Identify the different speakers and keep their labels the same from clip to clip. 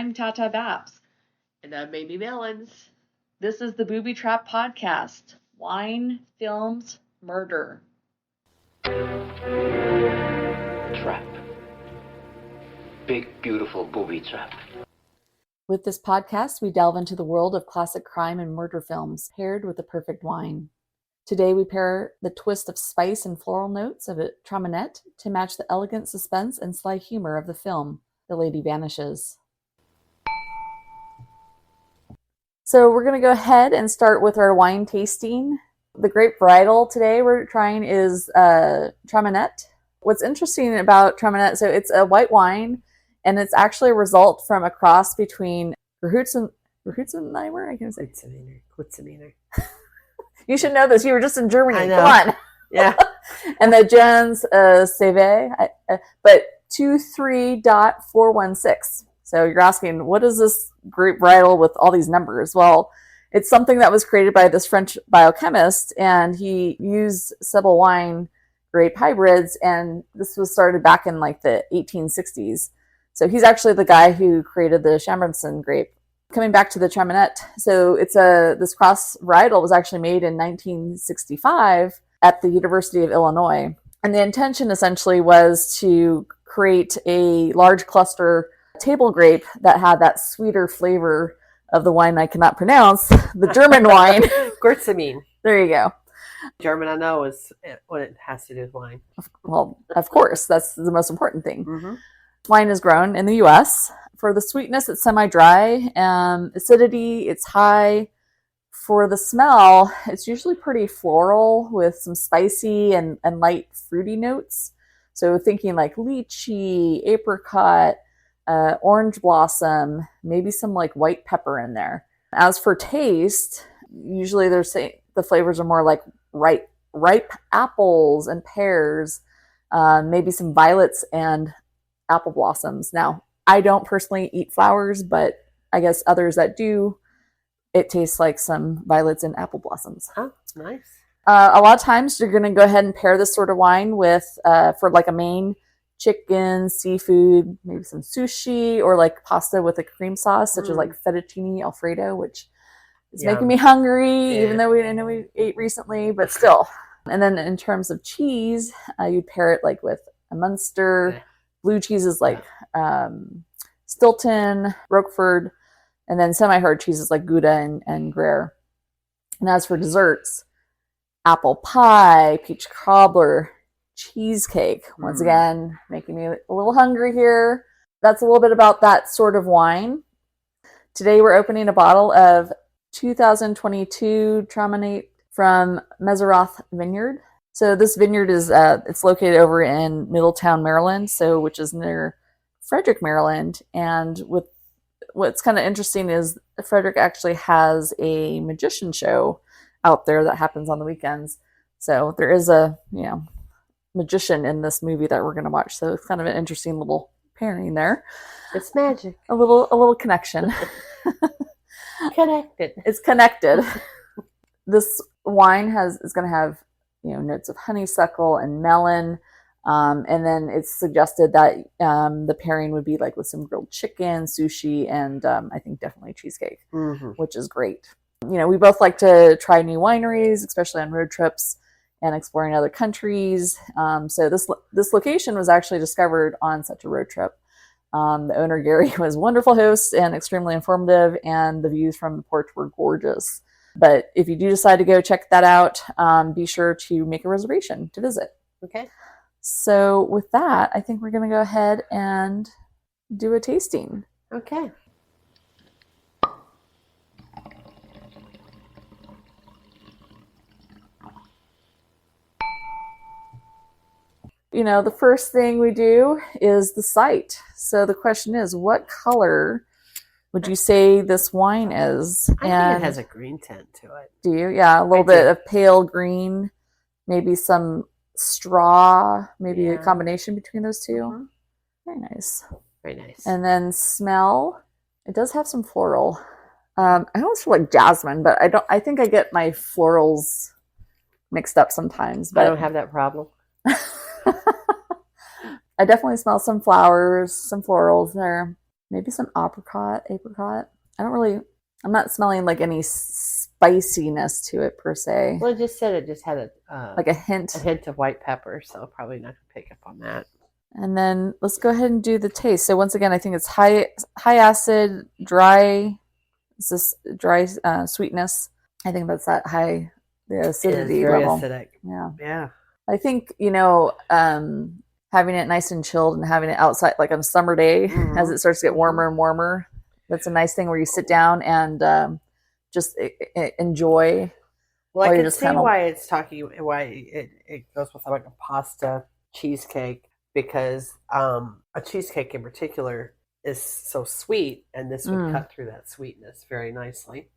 Speaker 1: I'm Tata Babs.
Speaker 2: And I'm Amy Melons.
Speaker 1: This is the Booby Trap Podcast. Wine, films, murder.
Speaker 3: Trap. Big, beautiful booby trap.
Speaker 1: With this podcast, we delve into the world of classic crime and murder films, paired with the perfect wine. Today, we pair the twist of spice and floral notes of a Traminette to match the elegant suspense and sly humor of the film, The Lady Vanishes. So we're going to go ahead and start with our wine tasting. The grape varietal today we're trying is Traminette. What's interesting about Traminette, so it's a white wine, and it's actually a result from a cross between Gewürztraminer, I can say.
Speaker 2: Gewürztraminer.
Speaker 1: You should know this. You were just in Germany.
Speaker 2: I know.
Speaker 1: Come on.
Speaker 2: Yeah.
Speaker 1: And the Jens Save, but 23.416. So you're asking, what is this grape varietal with all these numbers? Well, it's something that was created by this French biochemist, and he used Sebel wine grape hybrids, and this was started back in like the 1860s. So he's actually the guy who created the Chambertin grape. Coming back to the Traminette, so this cross varietal was actually made in 1965 at the University of Illinois. And the intention essentially was to create a large cluster table grape that had that sweeter flavor of the wine I cannot pronounce, the German wine.
Speaker 2: Gewürztraminer.
Speaker 1: There you go.
Speaker 2: German, I know, is what it has to do with wine.
Speaker 1: Well, of course, that's the most important thing.
Speaker 2: Mm-hmm.
Speaker 1: Wine is grown in the U.S. For the sweetness, it's semi-dry. Acidity, it's high. For the smell, it's usually pretty floral with some spicy and light fruity notes. So thinking like lychee, apricot, orange blossom, maybe some like white pepper in there. As for taste, usually the flavors are more like ripe apples and pears, maybe some violets and apple blossoms. Now, I don't personally eat flowers, but I guess others that do, it tastes like some violets and apple blossoms.
Speaker 2: Oh, nice.
Speaker 1: A lot of times you're going to go ahead and pair this sort of wine with, for like a main, chicken, seafood, maybe some sushi, or like pasta with a cream sauce, such as like fettuccine Alfredo, which is making me hungry, even though I know we ate recently, but still. And then in terms of cheese, you'd pair it like with a Munster. Blue cheeses like Stilton, Roquefort, and then semi-hard cheeses like Gouda and Gruyere. And as for desserts, apple pie, peach cobbler, cheesecake. Once again, making me a little hungry here. That's a little bit about that sort of wine. Today we're opening a bottle of 2022 Traminette from Meseroth Vineyard. So this vineyard is it's located over in Middletown, Maryland, which is near Frederick, Maryland. And what's kind of interesting is Frederick actually has a magician show out there that happens on the weekends. So there is a magician in this movie that we're going to watch. So it's kind of an interesting little pairing there.
Speaker 2: It's magic.
Speaker 1: A little connection.
Speaker 2: Connected.
Speaker 1: It's connected. This wine is going to have notes of honeysuckle and melon, and then it's suggested that the pairing would be like with some grilled chicken, sushi, and I think definitely cheesecake, which is great. We both like to try new wineries, especially on road trips and exploring other countries. So this location was actually discovered on such a road trip. The owner, Gary, was a wonderful host and extremely informative, and the views from the porch were gorgeous. But if you do decide to go check that out, be sure to make a reservation to visit.
Speaker 2: Okay.
Speaker 1: So with that, I think we're going to go ahead and do a tasting.
Speaker 2: Okay.
Speaker 1: The first thing we do is the sight. So the question is, what color would you say this wine is?
Speaker 2: I think it has a green tint to it.
Speaker 1: Do you? Yeah, a little bit of pale green, maybe some straw, maybe a combination between those two. Mm-hmm. Very nice.
Speaker 2: Very nice.
Speaker 1: And then smell, it does have some floral. I almost feel like jasmine, but I think I get my florals mixed up sometimes. But
Speaker 2: I don't have that problem.
Speaker 1: I definitely smell some flowers, some florals there. maybe some apricot. I'm not smelling like any spiciness to it per se.
Speaker 2: Well, it just said it just had
Speaker 1: Like a hint.
Speaker 2: of white pepper, so probably not gonna pick up on that.
Speaker 1: And then let's go ahead and do the taste. So once again, I think it's high acid, dry. It's this dry sweetness. I think that's that high the acidity
Speaker 2: very
Speaker 1: level.
Speaker 2: acidic.
Speaker 1: Yeah. I think having it nice and chilled and having it outside like on a summer day as it starts to get warmer and warmer. That's a nice thing where you sit down and just enjoy.
Speaker 2: Well, I can see why it goes with like a pasta cheesecake, because a cheesecake in particular is so sweet, and this would cut through that sweetness very nicely.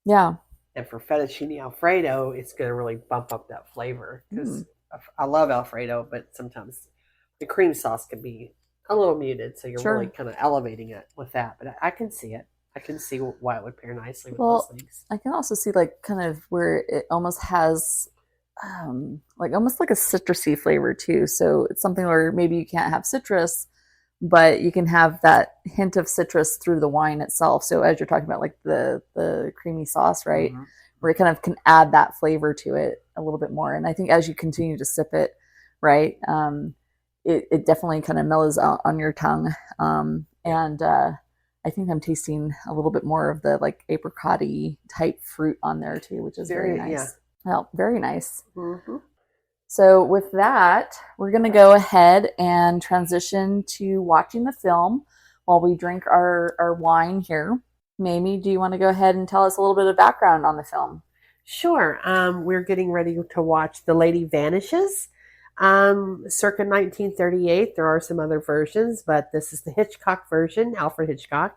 Speaker 1: Yeah.
Speaker 2: And for fettuccine Alfredo, it's going to really bump up that flavor, because I love Alfredo, but sometimes the cream sauce can be a little muted, so you're really kind of elevating it with that. But I can see it. I can see why it would pair nicely with those things.
Speaker 1: I can also see like kind of where it almost has almost like a citrusy flavor too. So it's something where maybe you can't have citrus, but you can have that hint of citrus through the wine itself. So as you're talking about like the creamy sauce, right? Where it kind of can add that flavor to it a little bit more. And I think as you continue to sip it, right, it definitely kind of mellows out on your tongue. And I think I'm tasting a little bit more of the like apricot-y type fruit on there too, which is very nice. Yeah. Well, very nice. So with that, we're going to go ahead and transition to watching the film while we drink our wine here. Mamie, do you want to go ahead and tell us a little bit of background on the film?
Speaker 2: Sure. We're getting ready to watch The Lady Vanishes, circa 1938. There are some other versions, but this is the Hitchcock version, Alfred Hitchcock.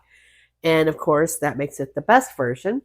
Speaker 2: And of course, that makes it the best version.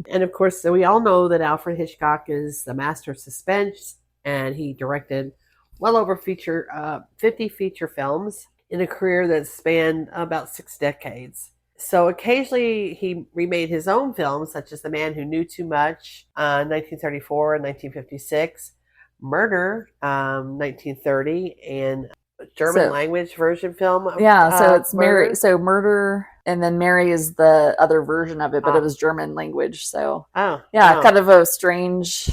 Speaker 2: And of course, so we all know that Alfred Hitchcock is the master of suspense, and he directed well over 50 feature films in a career that spanned about 6 decades. So occasionally he remade his own films, such as The Man Who Knew Too Much, 1934 and 1956, Murder, 1930, and German language version film.
Speaker 1: So it's Mary. So Murder, and then Mary is the other version of it, but it was German language. So kind of a strange.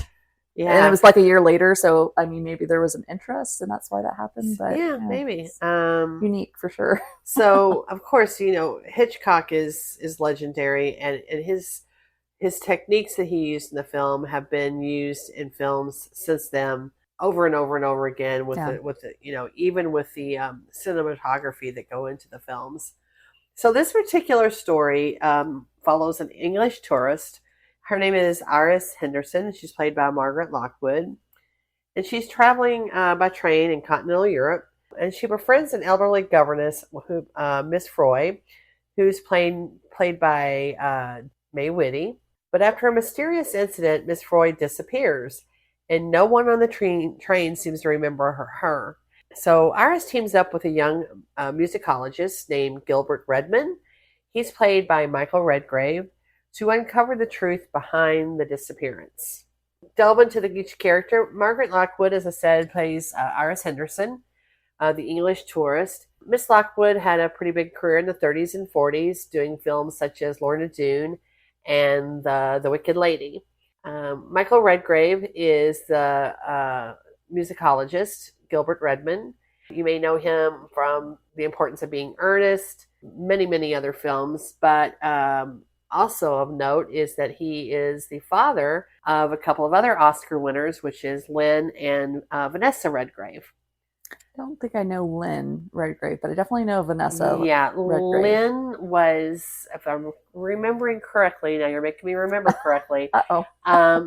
Speaker 1: Yeah, and it was like a year later. So I mean, maybe there was an interest, and that's why that happened. But
Speaker 2: maybe
Speaker 1: unique for sure.
Speaker 2: So of course, Hitchcock is legendary, and his techniques that he used in the film have been used in films since then, over and over and over again, with even with the cinematography that go into the films. So this particular story follows an English tourist. Her name is Iris Henderson. She's played by Margaret Lockwood, and she's traveling by train in continental Europe. And she befriends an elderly governess, Miss Froy, who's played by May Whitty. But after a mysterious incident, Miss Froy disappears, and no one on the train seems to remember her. So Iris teams up with a young musicologist named Gilbert Redmond. He's played by Michael Redgrave, to uncover the truth behind the disappearance. Delve into each character. Margaret Lockwood, as I said, plays Iris Henderson, the English tourist. Miss Lockwood had a pretty big career in the 30s and 40s, doing films such as Lorna Doone and The Wicked Lady. Michael Redgrave is the musicologist, Gilbert Redmond. You may know him from The Importance of Being Earnest, many, many other films, but also of note is that he is the father of a couple of other Oscar winners, which is Lynn and Vanessa Redgrave.
Speaker 1: I don't think I know Lynn Redgrave, but I definitely know Vanessa.
Speaker 2: Yeah,
Speaker 1: Redgrave.
Speaker 2: Lynn was, if I'm remembering correctly, now you're making me remember correctly.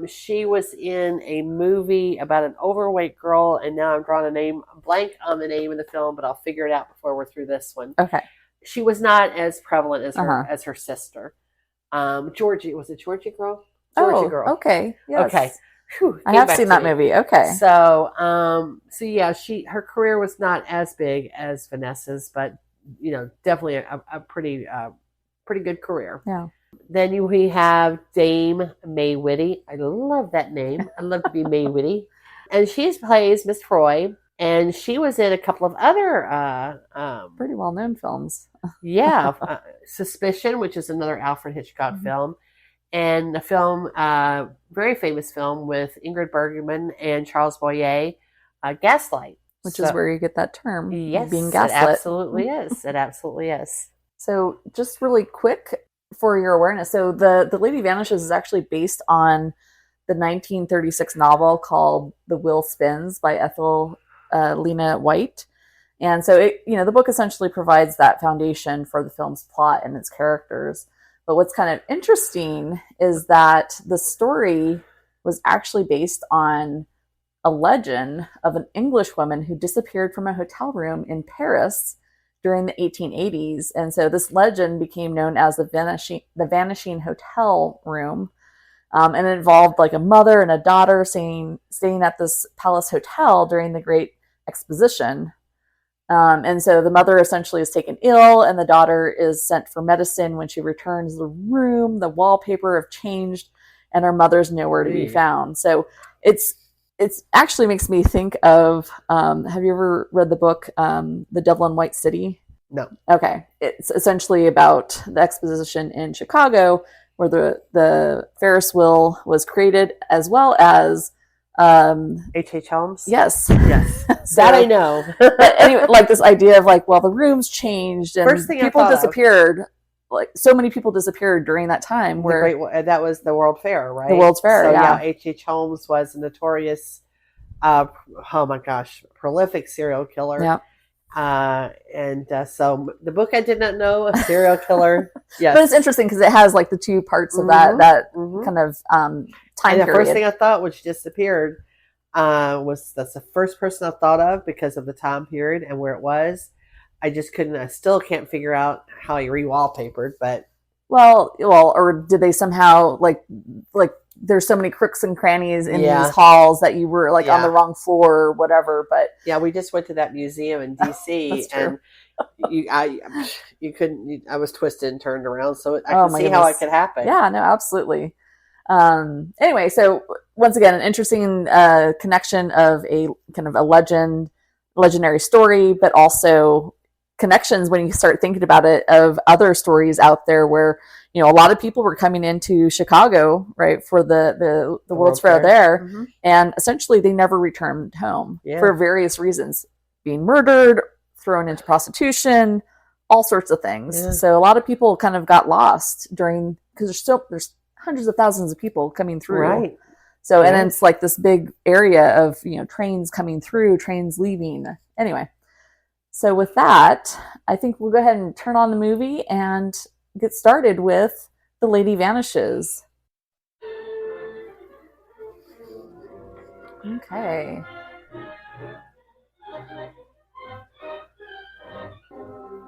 Speaker 2: She was in a movie about an overweight girl, and now I'm drawing a blank on the name of the film, but I'll figure it out before we're through this one.
Speaker 1: Okay.
Speaker 2: She was not as prevalent as her sister. Georgie, was it Georgie Girl? Georgie Girl.
Speaker 1: Okay. Yes.
Speaker 2: Okay. Whew,
Speaker 1: I have seen that movie. Okay.
Speaker 2: So yeah, her career was not as big as Vanessa's, but definitely a pretty good career.
Speaker 1: Yeah.
Speaker 2: Then we have Dame May Whitty. I love that name. I love to be May Whitty, and she plays Miss Froy. And she was in a couple of other
Speaker 1: pretty well-known films.
Speaker 2: Yeah, Suspicion, which is another Alfred Hitchcock film, and a film, very famous film with Ingrid Bergman and Charles Boyer, Gaslight.
Speaker 1: Which is where you get that term,
Speaker 2: yes,
Speaker 1: being
Speaker 2: it
Speaker 1: gaslit.
Speaker 2: absolutely is. It absolutely is.
Speaker 1: So just really quick for your awareness. So the Lady Vanishes is actually based on the 1936 novel called The Wheel Spins by Ethel Lena White. And so the book essentially provides that foundation for the film's plot and its characters. But what's kind of interesting is that the story was actually based on a legend of an English woman who disappeared from a hotel room in Paris during the 1880s. And so this legend became known as the Vanishing Hotel Room. And it involved like a mother and a daughter staying at this palace hotel during the Great Exposition. And so the mother essentially is taken ill, and the daughter is sent for medicine. When she returns to the room, the wallpaper have changed, and her mother's nowhere to be found. So it's actually makes me think of, have you ever read the book, The Devil in White City?
Speaker 2: No.
Speaker 1: Okay. It's essentially about the exposition in Chicago where the Ferris wheel was created, as well as
Speaker 2: H.H. Holmes?
Speaker 1: Yes.
Speaker 2: Yes.
Speaker 1: So,
Speaker 2: that I know.
Speaker 1: But anyway, like this idea of like, well, the rooms changed and people disappeared. Like so many people disappeared during that time.
Speaker 2: That was the World Fair, right?
Speaker 1: The World's Fair,
Speaker 2: so,
Speaker 1: yeah.
Speaker 2: H.H. Holmes was a notorious, prolific serial killer.
Speaker 1: Yeah.
Speaker 2: So the book I did not know, a serial killer. Yes.
Speaker 1: But it's interesting because it has like the two parts of that kind of time
Speaker 2: and the
Speaker 1: period.
Speaker 2: first thing I thought, which disappeared, that's the first person I thought of because of the time period and where it was. I still can't figure out how he re-wallpapered, but
Speaker 1: well, or did they somehow like there's so many crooks and crannies in these halls that you were like on the wrong floor or whatever. But
Speaker 2: yeah, we just went to that museum in DC and you couldn't, I was twisted and turned around. So I can see how it could happen.
Speaker 1: Yeah, no, absolutely. Anyway, so once again, an interesting connection of a kind of a legendary story, but also connections when you start thinking about it of other stories out there where a lot of people were coming into Chicago, right, for the World's Fair there, and essentially they never returned home for various reasons, being murdered, thrown into prostitution, all sorts of things. Yeah. So a lot of people kind of got lost because there's hundreds of thousands of people coming through,
Speaker 2: right?
Speaker 1: So and it's like this big area of trains coming through, trains leaving. Anyway. So with that, I think we'll go ahead and turn on the movie and get started with The Lady Vanishes. Okay.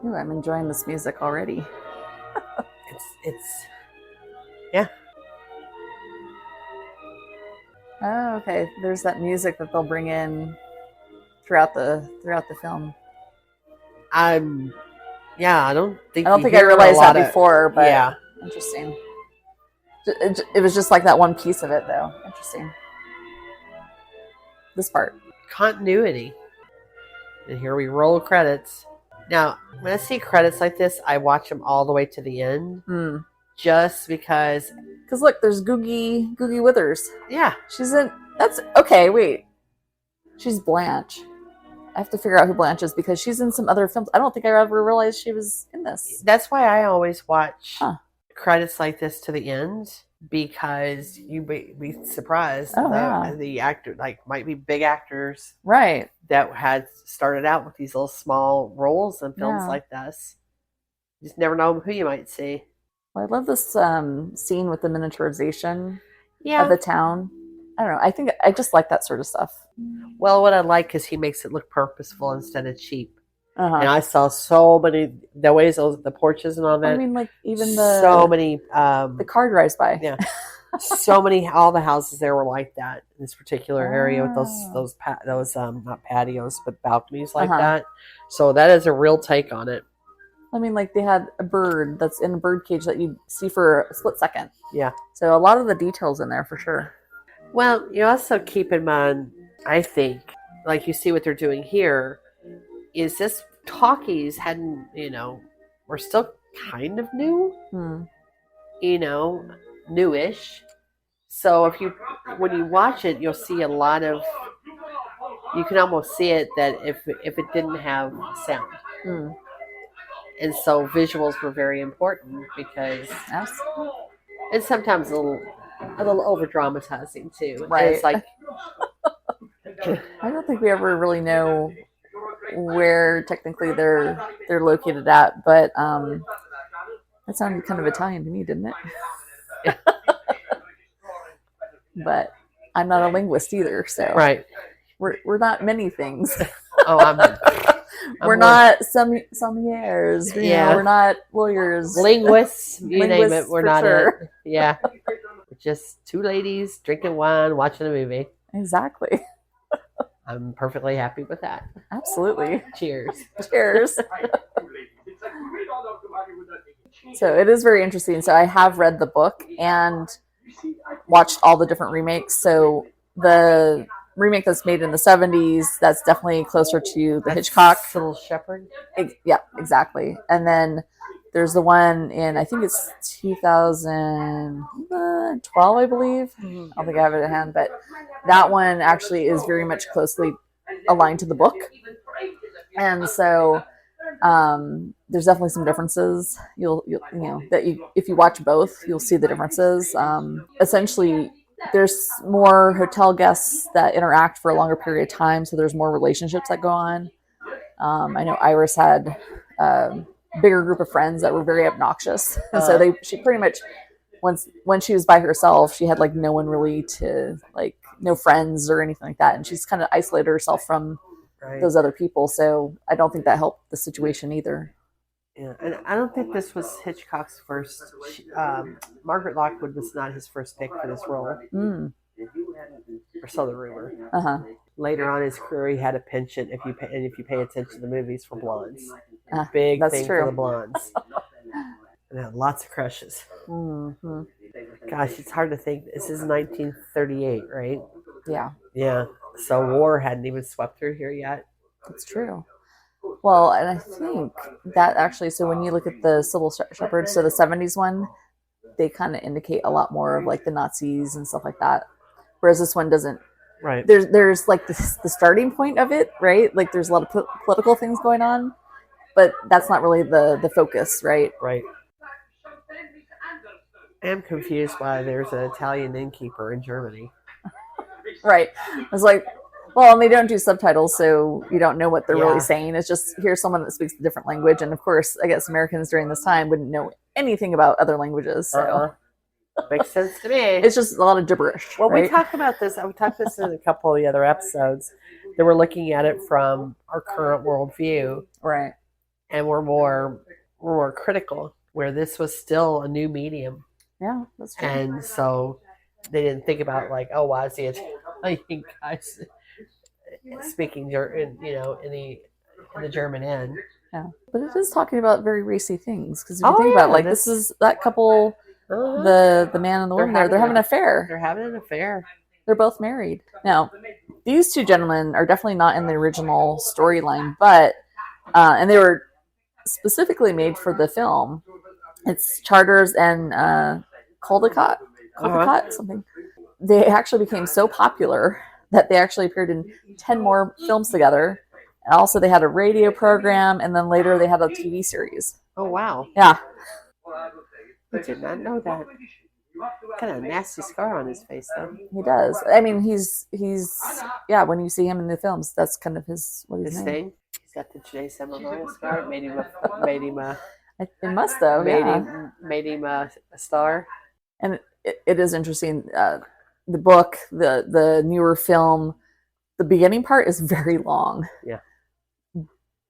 Speaker 1: Ooh, I'm enjoying this music already.
Speaker 2: Yeah.
Speaker 1: Oh, okay. There's that music that they'll bring in throughout the film.
Speaker 2: I don't think
Speaker 1: I realized that before, but yeah, interesting. It was just like that one piece of it, though. Interesting. This part.
Speaker 2: Continuity. And here we roll credits. Now, when I see credits like this, I watch them all the way to the end. Just because...
Speaker 1: Because look, there's Googie Withers.
Speaker 2: Yeah.
Speaker 1: She's in... That's... Okay, wait. She's Blanche. I have to figure out who Blanche is because she's in some other films. I don't think I ever realized she was in this.
Speaker 2: That's why I always watch credits like this to the end, because you'd be surprised. The actor, might be big actors,
Speaker 1: right,
Speaker 2: that had started out with these little small roles in films like this. You just never know who you might see.
Speaker 1: Well, I love this scene with the miniaturization of the town. I don't know. I think I just like that sort of stuff.
Speaker 2: Well, what I like is he makes it look purposeful instead of cheap. And I saw so many, the ways the porches and all that.
Speaker 1: I mean, like even the car drives by.
Speaker 2: Yeah. So many, all the houses there were like that in this particular area with those not patios, but balconies like that. So that is a real take on it.
Speaker 1: I mean, like they had a bird that's in a bird cage that you see for a split second.
Speaker 2: Yeah.
Speaker 1: So a lot of the details in there for sure.
Speaker 2: Well, you also keep in mind, I think, like you see what they're doing here, is this talkies hadn't, were still kind of new,
Speaker 1: Hmm.
Speaker 2: you know, newish. So when you watch it, you'll see a lot of, you can almost see it that if it didn't have sound.
Speaker 1: Hmm.
Speaker 2: And so visuals were very important because,
Speaker 1: Absolutely.
Speaker 2: and sometimes a little over dramatizing too. And
Speaker 1: Right.
Speaker 2: it's like,
Speaker 1: I don't think we ever really know where technically they're located at, but that sounded kind of Italian to me, didn't it? But I'm not a linguist either, so
Speaker 2: right.
Speaker 1: we're not many things.
Speaker 2: Oh,
Speaker 1: We're not sommeliers.
Speaker 2: Yeah.
Speaker 1: We're not lawyers.
Speaker 2: Linguists, you name
Speaker 1: Linguists
Speaker 2: it. We're
Speaker 1: for
Speaker 2: not
Speaker 1: sure.
Speaker 2: it. Yeah. We're just two ladies drinking wine, watching a movie.
Speaker 1: Exactly.
Speaker 2: I'm perfectly happy with that.
Speaker 1: Absolutely.
Speaker 2: Cheers.
Speaker 1: Cheers. So it is very interesting. So I have read the book and watched all the different remakes. So the remake that's made in the 70s, that's definitely closer to the Hitchcock.
Speaker 2: Little Shepherd.
Speaker 1: Yeah, exactly. And then there's the one in, I think it's 2012, I believe. I don't think I have it at hand, but that one actually is very much closely aligned to the book. And so there's definitely some differences. You'll if you watch both, you'll see the differences. Essentially, there's more hotel guests that interact for a longer period of time, so there's more relationships that go on. I know Iris had a bigger group of friends that were very obnoxious, and so she pretty much when she was by herself, she had like no one really to like no friends or anything like that, and she's kind of isolated herself from those other people. So I don't think that helped the situation either.
Speaker 2: Yeah, and I don't think this was Hitchcock's first. Margaret Lockwood was not his first pick for this role.
Speaker 1: Mm.
Speaker 2: Or so the rumor.
Speaker 1: Uh-huh.
Speaker 2: Later on in his career, he had a penchant, if you pay attention to the movies, for blondes. Big thing
Speaker 1: true.
Speaker 2: for the blondes. And had lots of crushes.
Speaker 1: Mm-hmm.
Speaker 2: Gosh, it's hard to think. This is 1938, right?
Speaker 1: Yeah.
Speaker 2: Yeah. So war hadn't even swept through here yet.
Speaker 1: That's true. Well, and I think that actually, so when you look at the Sybil Shepherd, so the 70s one, they kind of indicate a lot more of like the Nazis and stuff like that. Whereas this one doesn't.
Speaker 2: Right.
Speaker 1: There's like the starting point of it, right? Like there's a lot of political things going on, but that's not really the focus, right?
Speaker 2: Right. I'm confused why there's an Italian innkeeper in Germany.
Speaker 1: Right. I was like, well, and they don't do subtitles, so you don't know what they're really saying. It's just here's someone that speaks a different language, and of course, I guess Americans during this time wouldn't know anything about other languages. So
Speaker 2: makes sense to me.
Speaker 1: It's just a lot of gibberish.
Speaker 2: Well,
Speaker 1: right?
Speaker 2: we talked about this. We talked this in a couple of the other episodes. That we're looking at it from our current worldview,
Speaker 1: right?
Speaker 2: And we're more critical, where this was still a new medium.
Speaker 1: Yeah, that's true.
Speaker 2: And so they didn't think about like, oh, why is the Italian guys speaking, in the German end?
Speaker 1: Yeah, but it is talking about very racy things because if you think about it, like this is that couple, the man and the woman they're having an affair.
Speaker 2: They're having an affair.
Speaker 1: They're both married. Now, these two gentlemen are definitely not in the original storyline, but and they were specifically made for the film. It's Charters and Caldecott, something. They actually became so popular that they actually appeared in 10 more films together. And also they had a radio program, and then later they had a TV series.
Speaker 2: Oh, wow.
Speaker 1: Yeah.
Speaker 2: I did not know that. Kind of a nasty scar on his face, though.
Speaker 1: He does. I mean, he's when you see him in the films, that's kind of his
Speaker 2: thing. He's got the J. Memorial scar. Made him
Speaker 1: it must though.
Speaker 2: Made him a star.
Speaker 1: And it is interesting. The book, the newer film, the beginning part is very long.
Speaker 2: Yeah.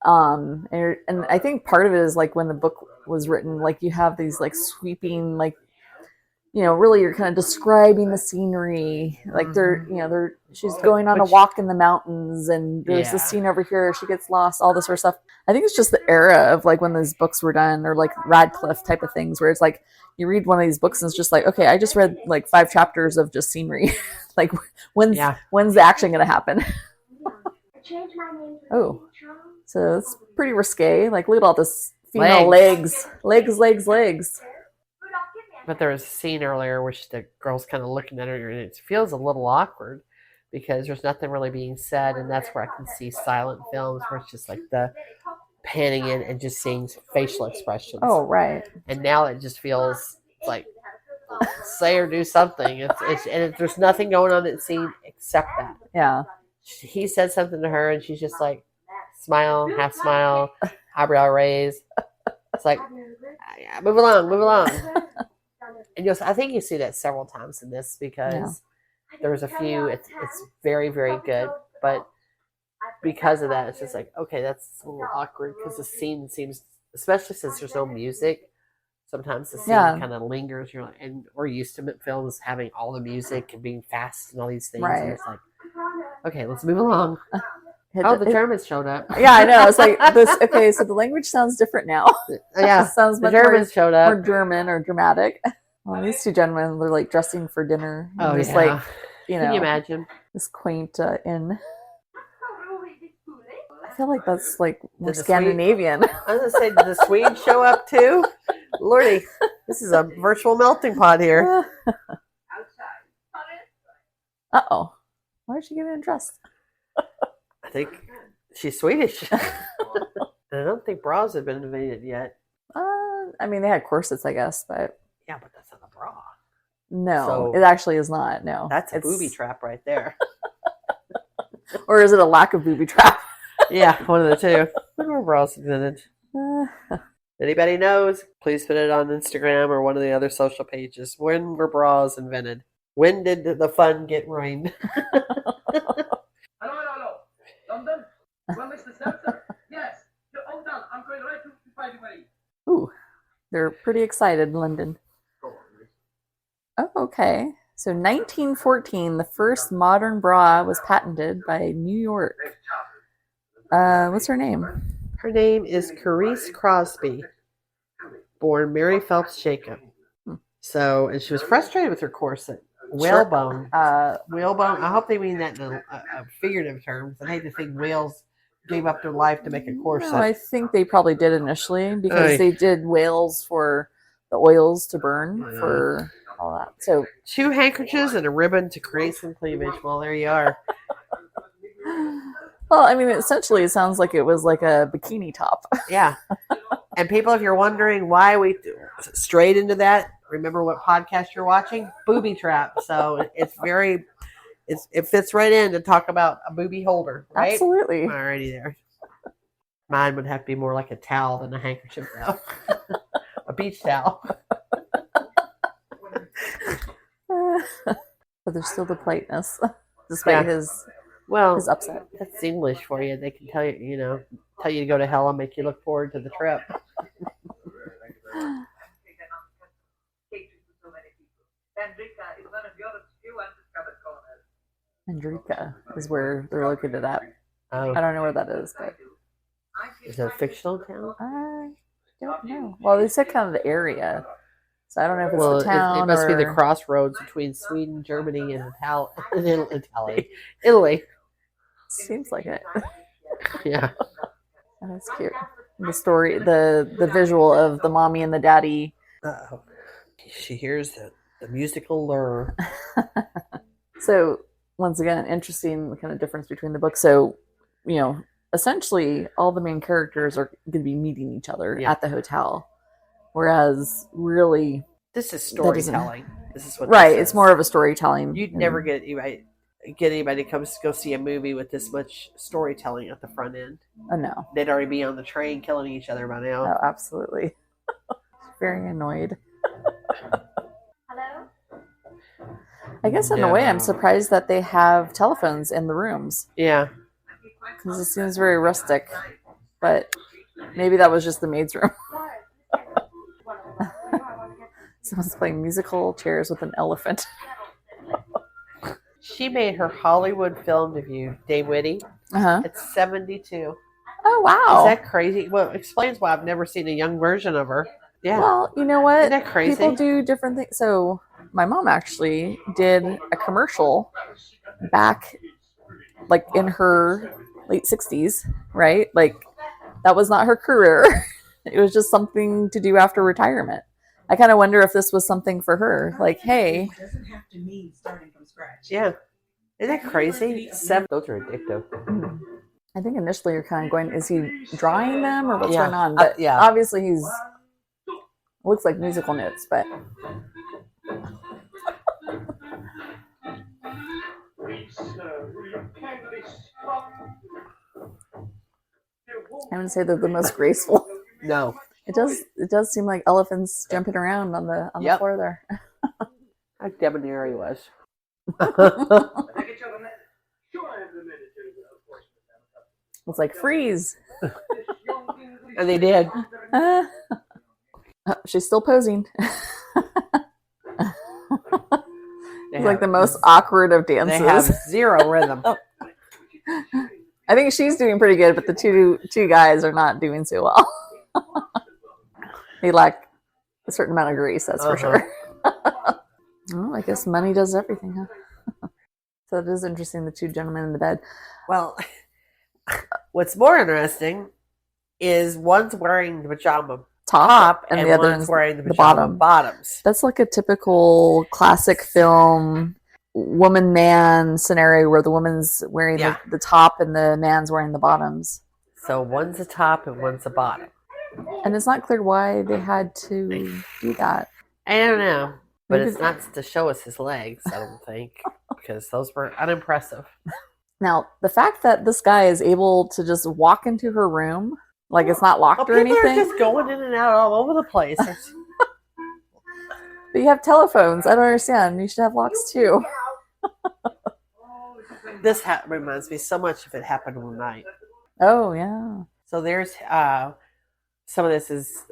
Speaker 1: And I think part of it is like when the book was written, like you have these like sweeping, like, really you're kind of describing the scenery. Like she's going on a walk in the mountains, and there's this scene over here, she gets lost, all this sort of stuff. I think it's just the era of like when those books were done, or like Radcliffe type of things, where it's like you read one of these books and it's just like, okay, I just read like 5 chapters of just scenery. Like when's the action going to happen? Oh, so it's pretty risque. Like look at all this Female legs. Legs.
Speaker 2: But there was a scene earlier where the girl's kind of looking at her, and it feels a little awkward because there's nothing really being said, and that's where I can see silent films where it's just like the panning in and just seeing facial expressions.
Speaker 1: Oh, right.
Speaker 2: And now it just feels like say or do something. There's nothing going on in that scene except that.
Speaker 1: Yeah.
Speaker 2: He said something to her, and she's just like smile, half smile, eyebrow raise. It's like, move along. And I think you see that several times in this because there's a few. It's very, very good, but because of that, it's just like, okay, that's a little awkward because the scene seems, especially since there's no music. Sometimes the scene kind of lingers. You're like, and we're used to films having all the music and being fast and all these things.
Speaker 1: Right.
Speaker 2: And it's like, okay, let's move along. The Germans showed up.
Speaker 1: Yeah, I know. It's like this. Okay, so the language sounds different now.
Speaker 2: Yeah,
Speaker 1: it sounds much
Speaker 2: the Germans showed up.
Speaker 1: more German or dramatic. Well, these two gentlemen, they're like dressing for dinner.
Speaker 2: Oh,
Speaker 1: just
Speaker 2: yeah.
Speaker 1: Like,
Speaker 2: Can you imagine?
Speaker 1: This quaint inn. I feel like that's like more
Speaker 2: Did the
Speaker 1: Scandinavian.
Speaker 2: I was going to say, did the Swedes show up too? Lordy, this is a virtual melting pot here.
Speaker 1: Uh-oh. Why is she getting dressed?
Speaker 2: I think she's Swedish. And I don't think bras have been invented yet.
Speaker 1: I mean, they had corsets, I guess, but...
Speaker 2: Yeah, but that's not a bra.
Speaker 1: No,
Speaker 2: So,
Speaker 1: it actually is not, no.
Speaker 2: That's a booby trap right there.
Speaker 1: Or is it a lack of booby trap?
Speaker 2: Yeah, one of the two. When were bras invented? Anybody knows? Please put it on Instagram or one of the other social pages. When were bras invented? When did the fun get ruined?
Speaker 4: Hello. London? Well, Mr. Simpson? Yes. Hold on. I'm going right to find you.
Speaker 1: Ooh, they're pretty excited, London. Oh, okay. So 1914, the first modern bra was patented by New York. What's her name?
Speaker 2: Her name is Carice Crosby, born Mary Phelps Jacob. So, and she was frustrated with her corset. Whalebone. Whalebone. I hope they mean that in a figurative terms. I hate to think whales gave up their life to make a corset.
Speaker 1: No, I think they probably did initially because they did whales for the oils to burn for all that. So
Speaker 2: 2 handkerchiefs and a ribbon to create some cleavage. Well, there you are.
Speaker 1: Well, I mean, essentially, it sounds like it was like a bikini top.
Speaker 2: Yeah. And people, if you're wondering why we strayed into that, remember what podcast you're watching? Booby trap. So it fits right in to talk about a booby holder, right?
Speaker 1: Absolutely.
Speaker 2: Alrighty there. Mine would have to be more like a towel than a handkerchief, though. A beach towel.
Speaker 1: But there's still the politeness, despite his upset.
Speaker 2: That's English for you. They can tell you, tell you to go to hell and make you look forward to the trip.
Speaker 1: Andrika is where they're located at.
Speaker 2: Oh.
Speaker 1: I don't know where that is, but
Speaker 2: Is it a fictional town?
Speaker 1: I don't know. Well, they said kind of the area, so I don't know if it's
Speaker 2: Well,
Speaker 1: the town
Speaker 2: it must be the
Speaker 1: or...
Speaker 2: crossroads between Sweden, Germany, and Italy.
Speaker 1: Seems like it.
Speaker 2: Yeah.
Speaker 1: That's cute. The story, the visual of the mommy and the daddy.
Speaker 2: Uh-oh. She hears the musical lure.
Speaker 1: So, once again, interesting kind of difference between the books. So, essentially, all the main characters are going to be meeting each other at the hotel. Whereas, really...
Speaker 2: This is storytelling. This is what
Speaker 1: right, it's more of a storytelling.
Speaker 2: You'd never get anybody to go see a movie with this much storytelling at the front end.
Speaker 1: Oh, no.
Speaker 2: They'd already be on the train killing each other by now.
Speaker 1: Oh, absolutely. Very annoyed.
Speaker 5: Hello?
Speaker 1: I guess in a way, I'm surprised that they have telephones in the rooms.
Speaker 2: Yeah.
Speaker 1: Because it seems very rustic. But maybe that was just the maid's room. Someone's playing musical chairs with an elephant.
Speaker 2: She made her Hollywood film debut, Dame Whitty.
Speaker 1: Uh-huh.
Speaker 2: It's 72.
Speaker 1: Oh, wow.
Speaker 2: Is that crazy? Well, it explains why I've never seen a young version of her. Yeah.
Speaker 1: Well, you know what?
Speaker 2: Isn't that crazy?
Speaker 1: People do different things. So my mom actually did a commercial back, in her late 60s, right? That was not her career. It was just something to do after retirement. I kind of wonder if this was something for her. Like, hey.
Speaker 5: It doesn't have to mean starting from scratch.
Speaker 2: Yeah. Isn't that crazy? 7. Those are addictive.
Speaker 1: I think initially you're kind of going, is he drawing them or what's
Speaker 2: Yeah.
Speaker 1: going on? But
Speaker 2: Yeah.
Speaker 1: obviously he's, looks like musical notes, but. I wouldn't say they're the most graceful.
Speaker 2: No.
Speaker 1: It does seem like elephants jumping around on the floor there.
Speaker 2: Like Debonair was.
Speaker 1: It's like freeze.
Speaker 2: And they did.
Speaker 1: Oh, she's still posing. It's like the most awkward of dances.
Speaker 2: They have zero rhythm.
Speaker 1: I think she's doing pretty good, but the two guys are not doing so well. They lack a certain amount of grace, that's for sure. Well, I guess money does everything, huh? So it is interesting, the two gentlemen in the bed.
Speaker 2: Well, what's more interesting is one's wearing the pajama top and
Speaker 1: the other
Speaker 2: one's wearing the
Speaker 1: bottom.
Speaker 2: pajama bottoms.
Speaker 1: That's like a typical classic film woman-man scenario where the woman's wearing the top and the man's wearing the bottoms.
Speaker 2: So one's a top and one's a bottom.
Speaker 1: And it's not clear why they had to do that.
Speaker 2: I don't know. But
Speaker 1: Maybe
Speaker 2: it's not to show us his legs, I don't think, because those were unimpressive.
Speaker 1: Now, the fact that this guy is able to just walk into her room, like it's not locked or
Speaker 2: People
Speaker 1: anything.
Speaker 2: are just going in and out all over the place.
Speaker 1: But you have telephones. I don't understand. You should have locks too.
Speaker 2: This reminds me so much of It Happened One Night.
Speaker 1: Oh, yeah.
Speaker 2: So there's some of this is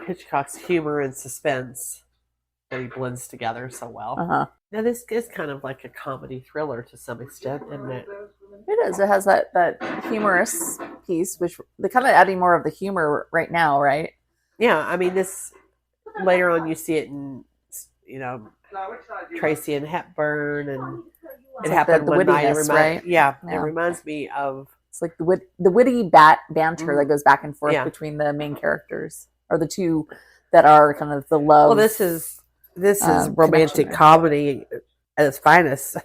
Speaker 2: Hitchcock's humor and suspense that he blends together so well.
Speaker 1: Uh-huh.
Speaker 2: Now this is kind of like a comedy thriller to some extent, isn't it?
Speaker 1: It is. It has that humorous piece, which they're kind of adding more of the humor right now, right?
Speaker 2: Yeah, I mean this later on you see it in Tracy and Hepburn and
Speaker 1: It's
Speaker 2: It
Speaker 1: like
Speaker 2: Happened
Speaker 1: the
Speaker 2: One Night.
Speaker 1: wittiness, right?
Speaker 2: Yeah,
Speaker 1: Yeah.
Speaker 2: it reminds me of.
Speaker 1: It's like the witty banter that goes back and forth between the main characters, or the two that are kind of the love.
Speaker 2: Well, this is romantic
Speaker 1: connection there.
Speaker 2: comedy at its finest.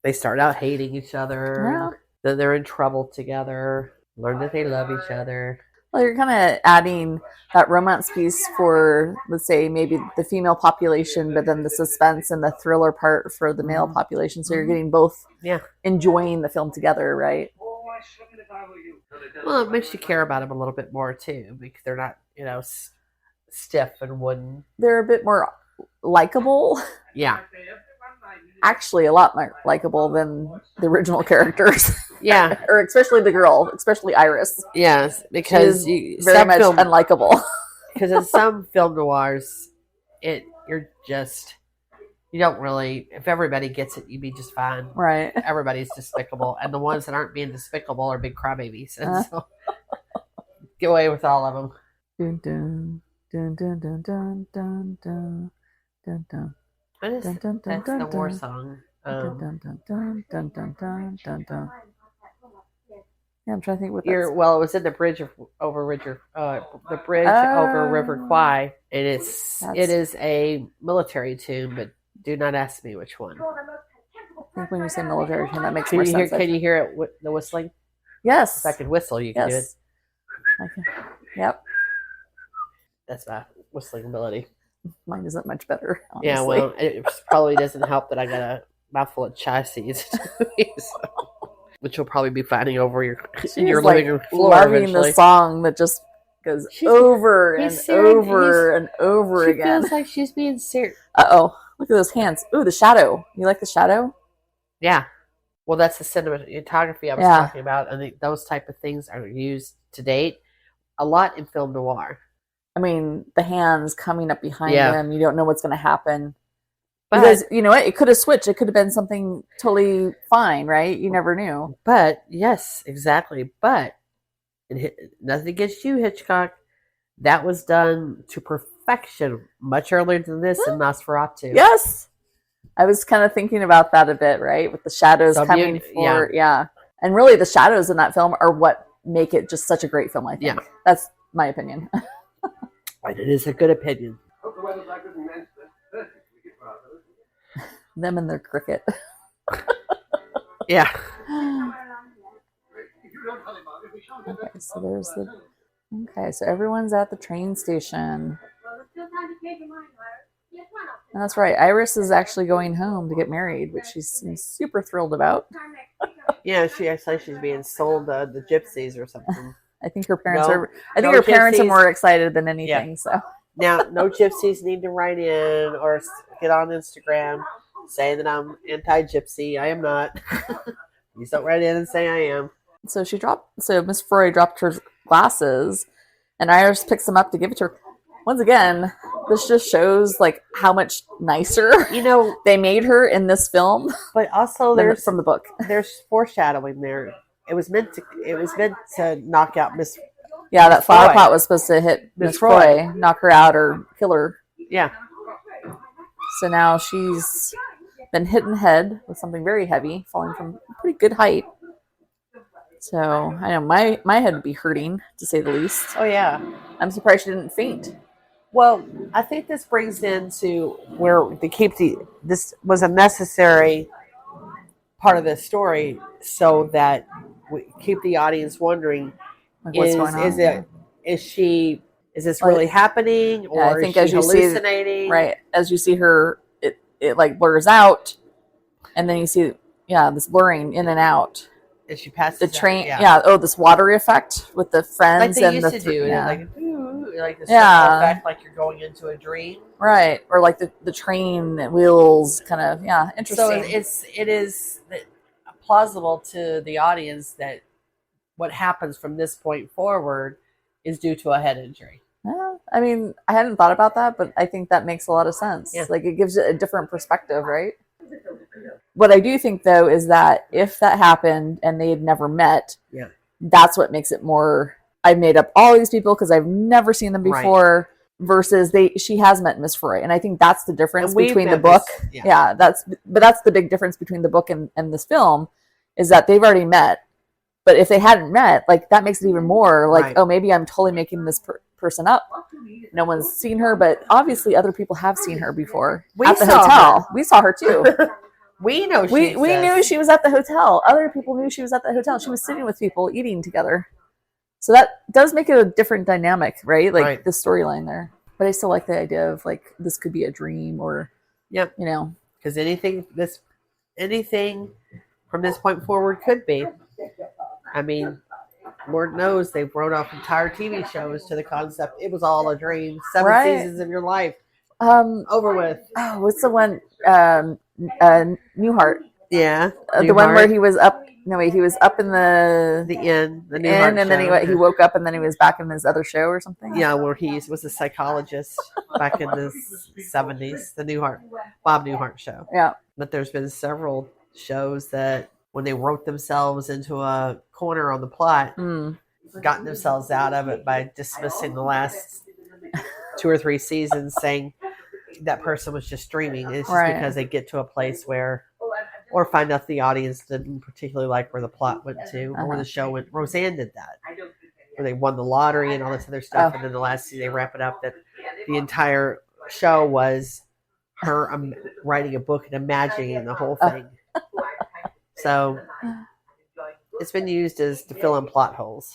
Speaker 2: They start out hating each other,
Speaker 1: Yeah.
Speaker 2: then they're in trouble together, learn that they love each other.
Speaker 1: Well, you're kind of adding that romance piece for, let's say, maybe the female population, but then the suspense and the thriller part for the male population. So you're getting both enjoying the film together, right?
Speaker 2: Well, it makes you care about them a little bit more too, because they're not, stiff and wooden.
Speaker 1: They're a bit more likable.
Speaker 2: Yeah.
Speaker 1: Actually, a lot more likable than the original characters.
Speaker 2: Yeah.
Speaker 1: Or especially the girl, especially Iris.
Speaker 2: Yes,
Speaker 1: She
Speaker 2: because
Speaker 1: is very much unlikable.
Speaker 2: Because in some film noirs, you don't really, if everybody gets it, you'd be just fine.
Speaker 1: Right.
Speaker 2: Everybody's despicable. And the ones that aren't being despicable are big crybabies. And so get away with all of them.
Speaker 1: Dun, dun, dun, dun, dun, dun, dun, dun, dun, dun.
Speaker 2: What is
Speaker 1: Dun, dun, dun,
Speaker 2: that's
Speaker 1: dun,
Speaker 2: the war
Speaker 1: dun.
Speaker 2: song.
Speaker 1: Dun, dun, dun, dun, dun, dun, dun, dun, dun. Yeah, I'm trying to think what
Speaker 2: It was in the bridge over River Kwai, and it is a military tune, but do not ask me which one.
Speaker 1: I think when you say military, that makes more sense.
Speaker 2: Can you hear it? The whistling?
Speaker 1: Yes.
Speaker 2: If I could whistle, you can do it.
Speaker 1: I can. Yep.
Speaker 2: That's my whistling ability.
Speaker 1: Mine isn't much better. Honestly.
Speaker 2: Yeah, well, it probably doesn't help that I got a mouthful of chai seeds, which you'll probably be finding over your living room floor
Speaker 1: loving
Speaker 2: eventually.
Speaker 1: the song that just goes over and over and over again.
Speaker 2: Feels like she's being serious.
Speaker 1: Uh-oh. Look at those hands. Ooh, the shadow. You like the shadow?
Speaker 2: Yeah. Well, that's the cinematography I was talking about, and those type of things are used to date a lot in film noir.
Speaker 1: I mean, the hands coming up behind them. You don't know what's going to happen.
Speaker 2: But,
Speaker 1: because, you know what? It could have switched. It could have been something totally fine, right? You never knew.
Speaker 2: But, yes, exactly. But, nothing against you, Hitchcock. That was done to perfection much earlier than this in Nosferatu.
Speaker 1: Yes. I was kind of thinking about that a bit, right? With the shadows coming forward. Yeah. And really, the shadows in that film are what make it just such a great film, I think. Yeah. That's my opinion.
Speaker 2: And it is a good opinion.
Speaker 4: Hope the weather's like this in Manchester. Perfect. We get for ourselves.
Speaker 1: Them and their cricket.
Speaker 2: Yeah.
Speaker 4: If you don't hurry, Margaret, we shan't get
Speaker 1: Okay, so there's the. Okay, so everyone's at the train station. And that's right. Iris is actually going home to get married, which she seems super thrilled about.
Speaker 2: Yeah, she acts like she's being sold the gypsies or something.
Speaker 1: I think her parents
Speaker 2: No,
Speaker 1: are. I think
Speaker 2: no
Speaker 1: her parents are
Speaker 2: gypsies.
Speaker 1: more excited than anything.
Speaker 2: Yeah.
Speaker 1: So
Speaker 2: Now, no gypsies need to write in or get on Instagram saying that I'm anti-gypsy. I am not. Please don't write in and say I am.
Speaker 1: so she dropped. So Miss Froy dropped her glasses, and Iris picks them up to give it to her. Once again, this just shows like how much nicer
Speaker 2: You know,
Speaker 1: they made her in this film
Speaker 2: but also
Speaker 1: than
Speaker 2: there's
Speaker 1: from the book.
Speaker 2: there's foreshadowing there. It was meant to knock out Miss.
Speaker 1: Yeah, that flower
Speaker 2: Froy.
Speaker 1: pot was supposed to hit
Speaker 2: Miss
Speaker 1: Miss Froy, knock her out or kill her.
Speaker 2: Yeah.
Speaker 1: So now she's been hit in the head with something very heavy, falling from a pretty good height. So I know my head would be hurting, to say the least.
Speaker 2: Oh yeah.
Speaker 1: I'm surprised she didn't faint.
Speaker 2: Well, I think this brings into where they keep this was a necessary part of the story so that we keep the audience wondering
Speaker 1: Like, what's going on?
Speaker 2: Is this really happening or
Speaker 1: I think
Speaker 2: is
Speaker 1: as
Speaker 2: she
Speaker 1: you see,
Speaker 2: hallucinating?
Speaker 1: right, as you see her, it like blurs out, and then you see this blurring in and out.
Speaker 2: And she passes
Speaker 1: The
Speaker 2: out,
Speaker 1: train, this watery effect with the friends
Speaker 2: like they
Speaker 1: and
Speaker 2: used
Speaker 1: the
Speaker 2: to do,
Speaker 1: yeah.
Speaker 2: like this effect, like you're going into a dream.
Speaker 1: Right, or like the train wheels, kind of interesting.
Speaker 2: So it is plausible to the audience that what happens from this point forward is due to a head injury.
Speaker 1: Yeah, I mean, I hadn't thought about that, but I think that makes a lot of sense.
Speaker 2: Yeah.
Speaker 1: Like, it gives it a different perspective, right? What I do think, though, is that if that happened and they had never met, that's what makes it more. I made up all these people because I've never seen them before. Right. Versus she has met Miss Froy, and I think that's the difference between the book. That's the big difference between the book and this film, is that they've already met. But if they hadn't met, like, that makes it even more like, oh, maybe I'm totally making this person up. No one's seen her, but obviously other people have seen her before at the hotel. We saw her too.
Speaker 2: We know
Speaker 1: we knew she was at the hotel. Other people knew she was at the hotel. She was sitting with people eating together. So that does make it a different dynamic, right? Like the storyline there. But I still like the idea of like this could be a dream or
Speaker 2: because anything from this point forward could be. I mean, Lord knows they've wrote off entire TV shows to the concept it was all a dream. 7 seasons of your life. Over with.
Speaker 1: Oh, what's the one? Newhart.
Speaker 2: Yeah.
Speaker 1: The one where he was up. No, wait, he was up in the
Speaker 2: inn, the
Speaker 1: inn, and then he woke up, and then he was back in his other show or something.
Speaker 2: Yeah, where he was a psychologist back in the 70s. The Bob Newhart show.
Speaker 1: Yeah.
Speaker 2: But there's been several shows that when they wrote themselves into a corner on the plot, gotten themselves out of it by dismissing the last 2 or 3 seasons, saying that person was just dreaming. It's just because they get to a place where, or find out the audience didn't particularly like where the plot went to, or where the show went. Roseanne did that, where they won the lottery and all this other stuff, and then the last season they wrap it up that the entire show was her writing a book and imagining the whole thing. So it's been used as to fill in plot holes.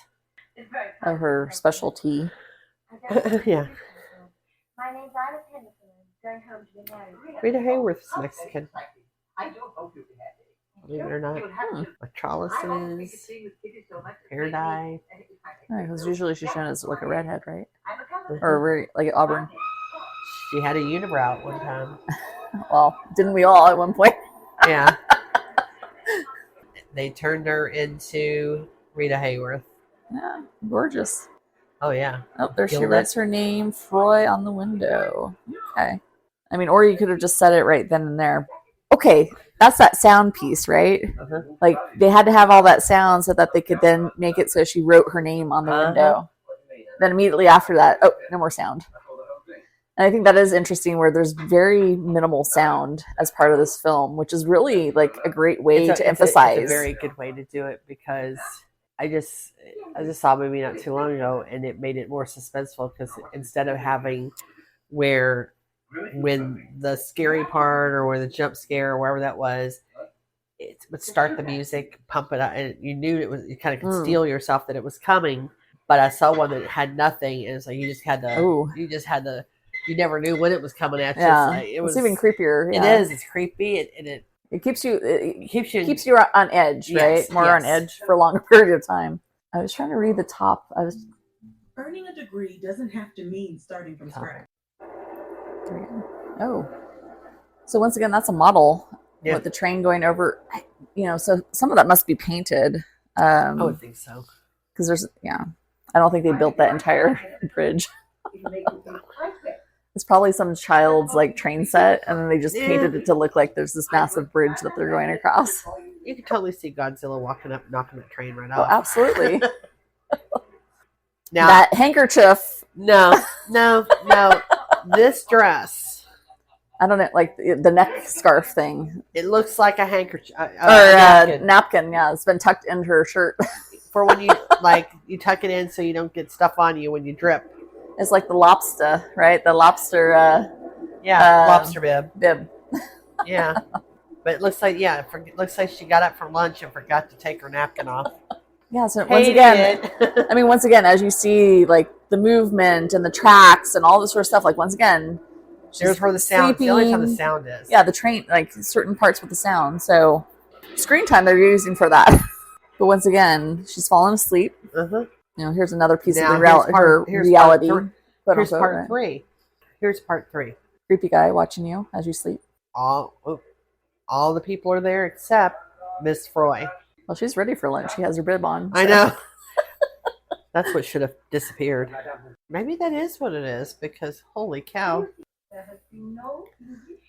Speaker 1: Of her specialty.
Speaker 2: Yeah.
Speaker 6: My name's Iris Henderson. Going home to be married.
Speaker 2: Rita Hayworth's Mexican.
Speaker 4: I do hope you'll be happy.
Speaker 2: Believe it or not. Electrolysis, hair dye.
Speaker 1: Because usually she's shown as like a redhead, right? Or very like auburn.
Speaker 2: She had a unibrow at one time.
Speaker 1: Well, didn't we all at one point?
Speaker 2: Yeah. They turned her into Rita Hayworth.
Speaker 1: Yeah, gorgeous.
Speaker 2: Oh, yeah.
Speaker 1: Oh, there she writes her name, Froy, on the window. Okay. I mean, or you could have just said it right then and there. Okay, that's that sound piece, right? Uh-huh. Like, they had to have all that sound so that they could then make it so she wrote her name on the window. Then immediately after that, no more sound. And I think that is interesting where there's very minimal sound as part of this film, which is really like a great way to emphasize.
Speaker 2: It's a very good way to do it because I just saw a movie not too long ago, and it made it more suspenseful because instead of having where when the scary part or where the jump scare or wherever that was, it would start the music, pump it up, and you knew it was. You kind of could steel yourself that it was coming. But I saw one that had nothing, and it's like you just had to. You never knew when it was coming at you.
Speaker 1: Yeah,
Speaker 2: It was
Speaker 1: even creepier.
Speaker 2: Yeah. It is. It's creepy, and
Speaker 1: it keeps you
Speaker 2: keeps
Speaker 1: you on edge, right? More on edge for a longer period of time. I was trying to read the top.
Speaker 5: Earning a degree doesn't have to mean starting from scratch.
Speaker 1: Oh, so once again, that's a model
Speaker 2: with
Speaker 1: the train going over. So some of that must be painted.
Speaker 2: I would think so
Speaker 1: because I don't think they built that entire bridge. It's probably some child's like train set, and then they just painted it to look like there's this massive bridge that they're going across.
Speaker 2: You can totally see Godzilla walking up, knocking that train right off.
Speaker 1: Oh, absolutely.
Speaker 2: Now
Speaker 1: that handkerchief.
Speaker 2: No. This dress.
Speaker 1: I don't know, like the neck scarf thing.
Speaker 2: It looks like a handkerchief
Speaker 1: or a napkin. Yeah, it's been tucked into her shirt.
Speaker 2: For when you you tuck it in so you don't get stuff on you when you drip.
Speaker 1: It's like the lobster, right? The lobster.
Speaker 2: Lobster bib. Yeah, but it looks like looks like she got up for lunch and forgot to take her napkin off.
Speaker 1: Yeah. So once again, as you see, like the movement and the tracks and all this sort of stuff, like once again,
Speaker 2: there's where the sound. The only time the sound is.
Speaker 1: Yeah, the train, like certain parts with the sound. So screen time they're using for that. But once again, she's fallen asleep. Here's another piece of her reality.
Speaker 2: Here's part three. Here's part three.
Speaker 1: Creepy guy watching you as you sleep.
Speaker 2: All the people are there except Miss Froy.
Speaker 1: Well, she's ready for lunch. She has her bib on.
Speaker 2: So. I know. That's what should have disappeared. Maybe that is what it is because holy cow.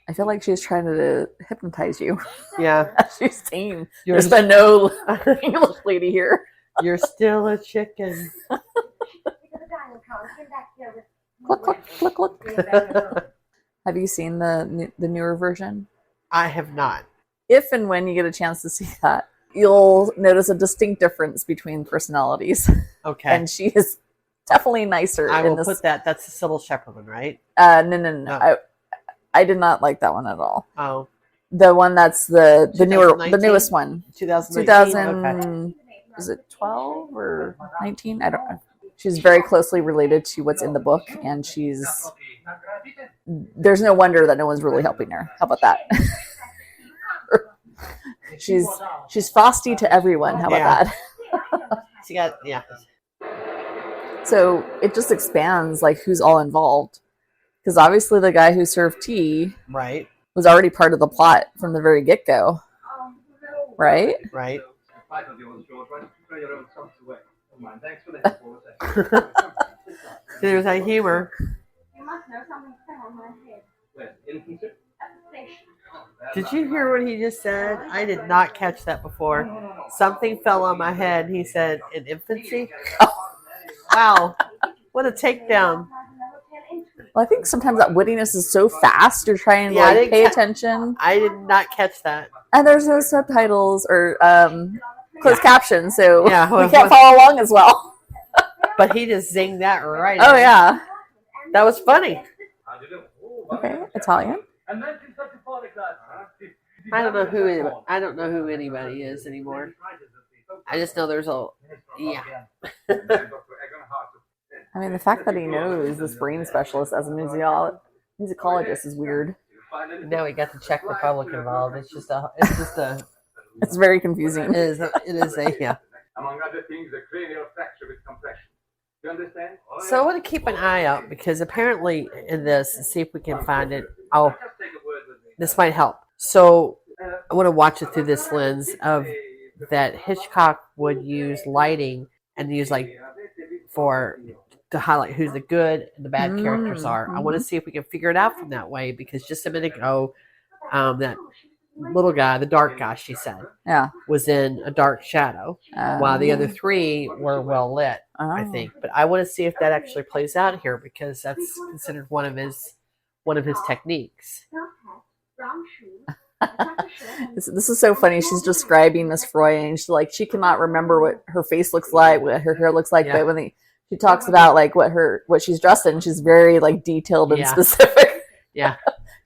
Speaker 1: I feel like she's trying to hypnotize you.
Speaker 2: Yeah.
Speaker 1: She's saying there's been no English lady here.
Speaker 2: You're still a chicken.
Speaker 1: Click, click, click, click. Have you seen the newer version?
Speaker 2: I have not.
Speaker 1: If and when you get a chance to see that, you'll notice a distinct difference between personalities.
Speaker 2: Okay.
Speaker 1: And she is definitely nicer.
Speaker 2: I will put that. That's the Sybil Shepherd one, right?
Speaker 1: No. I did not like that one at all.
Speaker 2: Oh.
Speaker 1: The one that's the newest one.
Speaker 2: 2019.
Speaker 1: Is it 12 or 19? I don't know. She's very closely related to what's in the book, and there's no wonder that no one's really helping her. How about that? she's frosty to everyone. How about that?
Speaker 2: She got
Speaker 1: So it just expands like who's all involved, because obviously the guy who served tea was already part of the plot from the very get-go, right?
Speaker 2: There's that humor.
Speaker 6: You must know something fell on my head.
Speaker 2: Did you hear what he just said? I did not catch that before. Something fell on my head. He said in infancy. Oh, wow. What a takedown.
Speaker 1: Well, I think sometimes that wittiness is so fast, you're trying to pay attention.
Speaker 2: I did not catch that.
Speaker 1: And there's no subtitles or closed captions, so we
Speaker 2: can't
Speaker 1: follow along as well.
Speaker 2: But he just zinged that right.
Speaker 1: Oh, yeah.
Speaker 2: That was funny.
Speaker 1: Okay, Italian.
Speaker 2: I don't know who anybody is anymore. I just know there's
Speaker 1: I mean, the fact that he knows this brain specialist as a musicologist is weird.
Speaker 2: Now we got the Czech Republic involved. It's
Speaker 1: very confusing.
Speaker 2: It is
Speaker 4: Among other things, a cranial fracture with compression. Do you understand?
Speaker 2: So I want to keep an eye out because apparently in this, and see if we can find it. Oh, this might help. So I want to watch it through this lens of that Hitchcock would use lighting and use to highlight who the good and the bad characters are. I want to see if we can figure it out from that way because just a minute ago, that little guy, the dark guy, she said, was in a dark shadow, while the other three were well lit, I think. But I want to see if that actually plays out here because that's considered one of his techniques.
Speaker 1: This is so funny. She's describing Miss Froy, and she cannot remember what her face looks like, what her hair looks like.
Speaker 2: Yeah.
Speaker 1: But when she talks about like what she's dressed in, she's very like detailed and
Speaker 2: Yeah.
Speaker 1: specific.
Speaker 2: Yeah.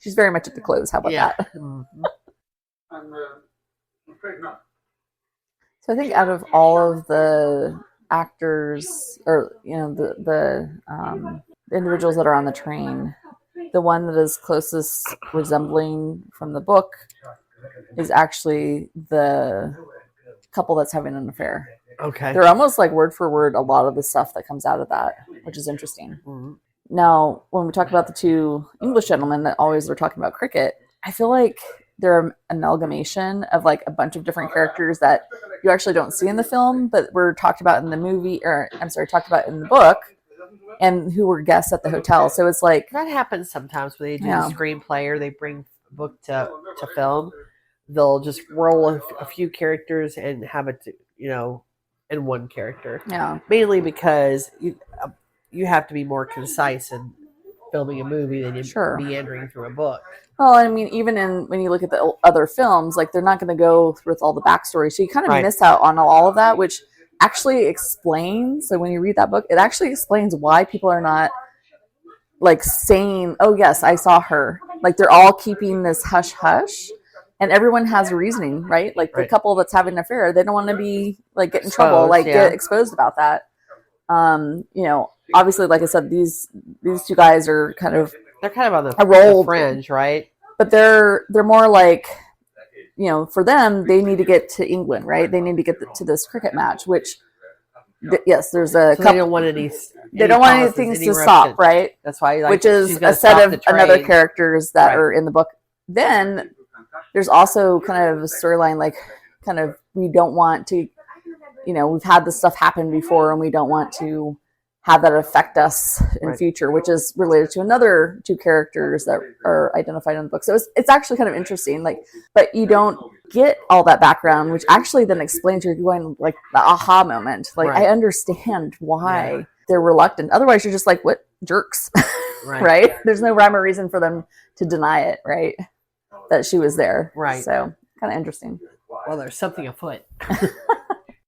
Speaker 1: She's very much at the clothes. How about that?
Speaker 2: Mm-hmm.
Speaker 4: I'm afraid not.
Speaker 1: So I think out of all of the actors, or the individuals that are on the train, the one that is closest resembling from the book is actually the couple that's having an affair.
Speaker 2: Okay.
Speaker 1: They're almost like word for word a lot of the stuff that comes out of that, which is interesting.
Speaker 2: Mm-hmm.
Speaker 1: Now, when we talk about the two English gentlemen that always are talking about cricket, I feel like they're an amalgamation of like a bunch of different characters that you actually don't see in the film, but were talked about in the movie, talked about in the book, and who were guests at the hotel. So it's like
Speaker 2: that happens sometimes when they do
Speaker 1: Yeah.
Speaker 2: the screenplay or they bring a book to film. They'll just roll a few characters and have it, in one character.
Speaker 1: Yeah.
Speaker 2: Mainly because you have to be more concise in filming a movie than you
Speaker 1: Sure.
Speaker 2: meandering through a book.
Speaker 1: Well, I mean, even when you look at the other films, like they're not going to go with all the backstory, so you kind of
Speaker 2: Right.
Speaker 1: miss out on all of that, which actually explains. So when you read that book, it actually explains why people are not like saying, "Oh yes, I saw her." Like they're all keeping this hush hush, and everyone has a reasoning, right? Like the
Speaker 2: Right.
Speaker 1: couple that's having an affair, they don't want to be like get in
Speaker 2: Exposed,
Speaker 1: trouble, like
Speaker 2: yeah.
Speaker 1: get exposed about that. Obviously, like I said, these two guys are kind of.
Speaker 2: They're kind of on
Speaker 1: A role-
Speaker 2: the fringe, right?
Speaker 1: But they're more like, for them, they need to get to England, right? They need to get to this cricket match, which, yes, there's a
Speaker 2: So
Speaker 1: couple.
Speaker 2: they don't want any.
Speaker 1: They don't want
Speaker 2: pauses,
Speaker 1: things
Speaker 2: any
Speaker 1: to stop,
Speaker 2: eruptions.
Speaker 1: right?
Speaker 2: That's why, like,
Speaker 1: Which is
Speaker 2: she's gonna
Speaker 1: a set
Speaker 2: stop
Speaker 1: of
Speaker 2: the train.
Speaker 1: another characters that
Speaker 2: Right.
Speaker 1: are in the book. Then there's also kind of a storyline, like kind of we don't want to, we've had this stuff happen before, and we don't want to have that affect us in
Speaker 2: Right.
Speaker 1: future, which is related to another two characters that are identified in the book. So it's actually kind of interesting, but you don't get all that background, which actually then explains you're going like the aha moment. Like
Speaker 2: Right.
Speaker 1: I understand why they're reluctant. Otherwise you're just like, what jerks,
Speaker 2: Right.
Speaker 1: right? There's no rhyme or reason for them to deny it, right? That she was there.
Speaker 2: Right.
Speaker 1: So kind of interesting.
Speaker 2: Well, there's something afoot.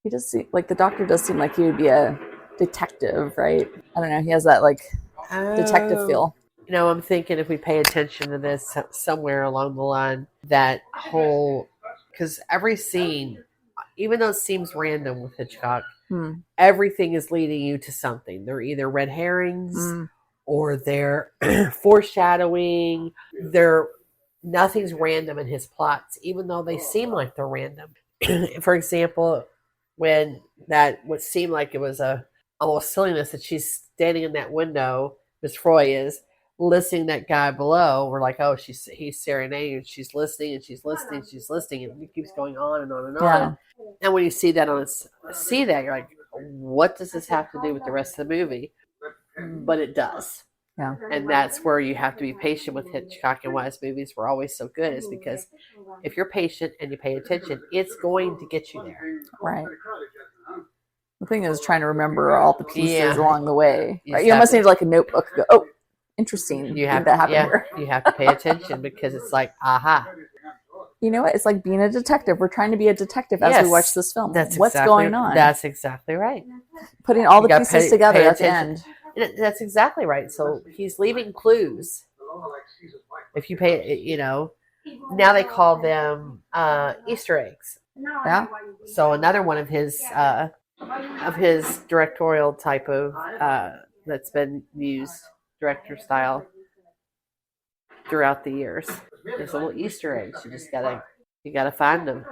Speaker 1: He does seem like the doctor does seem like he would be a detective, right? I don't know. He has that like detective feel.
Speaker 2: I'm thinking if we pay attention to this somewhere along the line, that whole, because every scene, even though it seems random with Hitchcock, everything is leading you to something. They're either red herrings or they're foreshadowing. Nothing's random in his plots, even though they seem like they're random. For example, when what seemed like it was almost silliness that she's standing in that window, Miss Froy is listening to that guy below. We're like, oh, he's serenading, and she's listening, and she's listening, and it keeps going on and on and on. And when you see that you're like, what does this have to do with the rest of the movie? But it does.
Speaker 1: Yeah.
Speaker 2: And that's where you have to be patient with Hitchcock, and why his movies were always so good is because if you're patient and you pay attention, it's going to get you there.
Speaker 1: Right. The thing is trying to remember all the pieces along the way.
Speaker 2: You
Speaker 1: Right?
Speaker 2: just
Speaker 1: You
Speaker 2: have
Speaker 1: almost
Speaker 2: to-
Speaker 1: need like a notebook. Go, oh, interesting.
Speaker 2: You have
Speaker 1: that happened here.
Speaker 2: You have to pay attention because it's like, aha.
Speaker 1: You know what? It's like being a detective. We're trying to be a detective as we watch this film. What's going on?
Speaker 2: That's exactly right.
Speaker 1: Putting all the
Speaker 2: You gotta
Speaker 1: pieces together
Speaker 2: pay
Speaker 1: at the
Speaker 2: attention.
Speaker 1: end.
Speaker 2: That's exactly right. So he's leaving clues. If you pay, now they call them Easter eggs.
Speaker 1: Yeah.
Speaker 2: So another one of his directorial type of that's been used director style throughout the years. There's little Easter eggs. You gotta find them.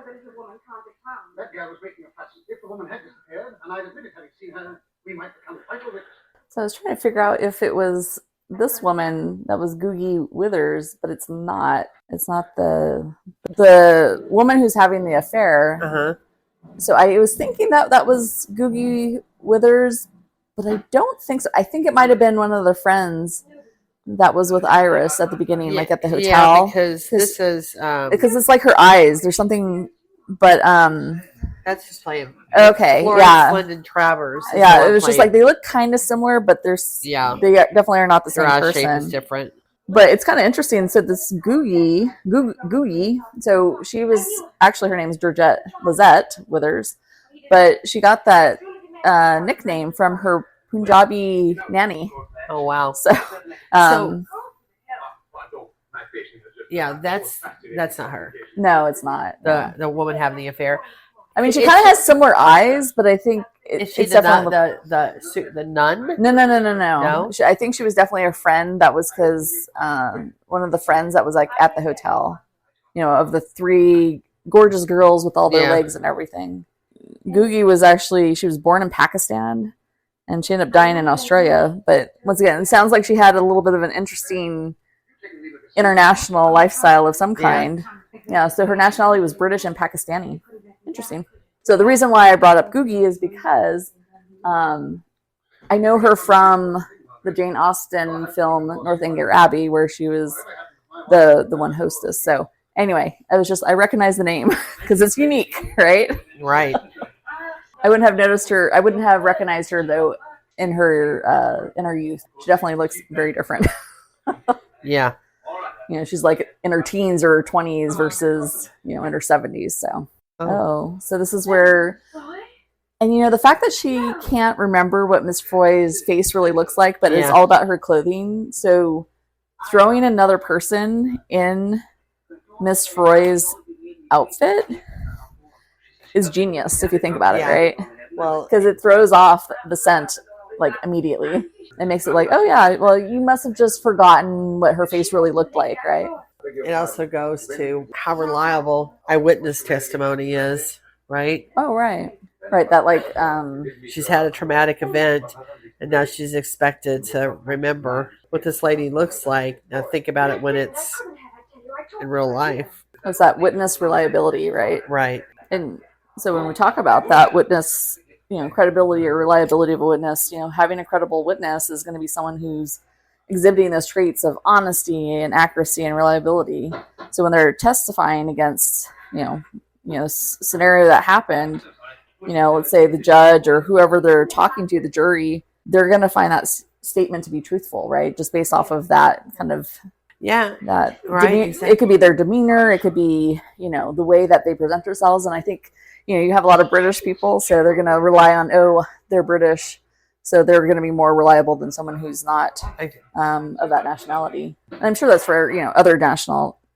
Speaker 4: That guy was making a fuss. If the woman had disappeared, and I'd admitted having seen her, we might become title witness.
Speaker 1: So I was trying to figure out if it was this woman that was Googie Withers, but it's not. It's not the woman who's having the affair.
Speaker 2: Uh-huh.
Speaker 1: So I was thinking that was Googie Withers, but I don't think so. I think it might have been one of the friends that was with Iris at the beginning, like at the hotel.
Speaker 2: Yeah, because this is
Speaker 1: because it's like her eyes. There's something, but
Speaker 2: that's just playing.
Speaker 1: Okay,
Speaker 2: Florence
Speaker 1: yeah.
Speaker 2: Lyndon Travers.
Speaker 1: It was just like they look kind of similar, but they definitely are not the
Speaker 2: their
Speaker 1: same
Speaker 2: eye shape is
Speaker 1: person.
Speaker 2: different.
Speaker 1: But it's kind of interesting. So this Googie, so she was actually, her name is Georgette Lizette Withers, but she got that nickname from her Punjabi nanny.
Speaker 2: Oh wow.
Speaker 1: So,
Speaker 2: yeah, that's not her.
Speaker 1: no, it's not.
Speaker 2: The woman having the affair.
Speaker 1: I mean, she kind of has similar eyes, but I think
Speaker 2: Is she
Speaker 1: it's
Speaker 2: the
Speaker 1: definitely
Speaker 2: the nun?
Speaker 1: No. I think she was definitely a friend. That was because one of the friends that was like at the hotel, of the 3 gorgeous girls with all their legs and everything. Googie was she was born in Pakistan, and she ended up dying in Australia. But once again, it sounds like she had a little bit of an interesting international lifestyle of some kind. Yeah, so her nationality was British and Pakistani. Interesting. So the reason why I brought up Googie is because I know her from the Jane Austen film Northanger Abbey, where she was the one hostess. So anyway, I recognized the name because it's unique, right?
Speaker 2: Right.
Speaker 1: I wouldn't have noticed her. I wouldn't have recognized her though in her youth. She definitely looks very different.
Speaker 2: Yeah.
Speaker 1: She's like in her teens or her 20s versus in her 70s. So. So this is where, and the fact that she can't remember what Miss Froy's face really looks like, but it's all about her clothing. So throwing another person in Miss Froy's outfit is genius if you think about it, right?
Speaker 2: Well,
Speaker 1: because it throws off the scent like immediately. It makes it like, oh yeah, well you must have just forgotten what her face really looked like, right?
Speaker 2: It also goes to how reliable eyewitness testimony is, right?
Speaker 1: Oh, right. Right, that like...
Speaker 2: she's had a traumatic event, and now she's expected to remember what this lady looks like. Now think about it when it's in real life.
Speaker 1: It's that witness reliability, right?
Speaker 2: Right.
Speaker 1: And so when we talk about that witness, credibility or reliability of a witness, having a credible witness is going to be someone who's exhibiting those traits of honesty and accuracy and reliability. So when they're testifying against, scenario that happened, let's say the judge or whoever they're talking to, the jury, they're going to find that statement to be truthful, right? Just based off of that kind of, that
Speaker 2: right.
Speaker 1: Exactly. It could be their demeanor. It could be, the way that they present themselves. And I think, you have a lot of British people, so they're going to rely on, they're British. So they're going to be more reliable than someone who's not of that nationality. And I'm sure that's for other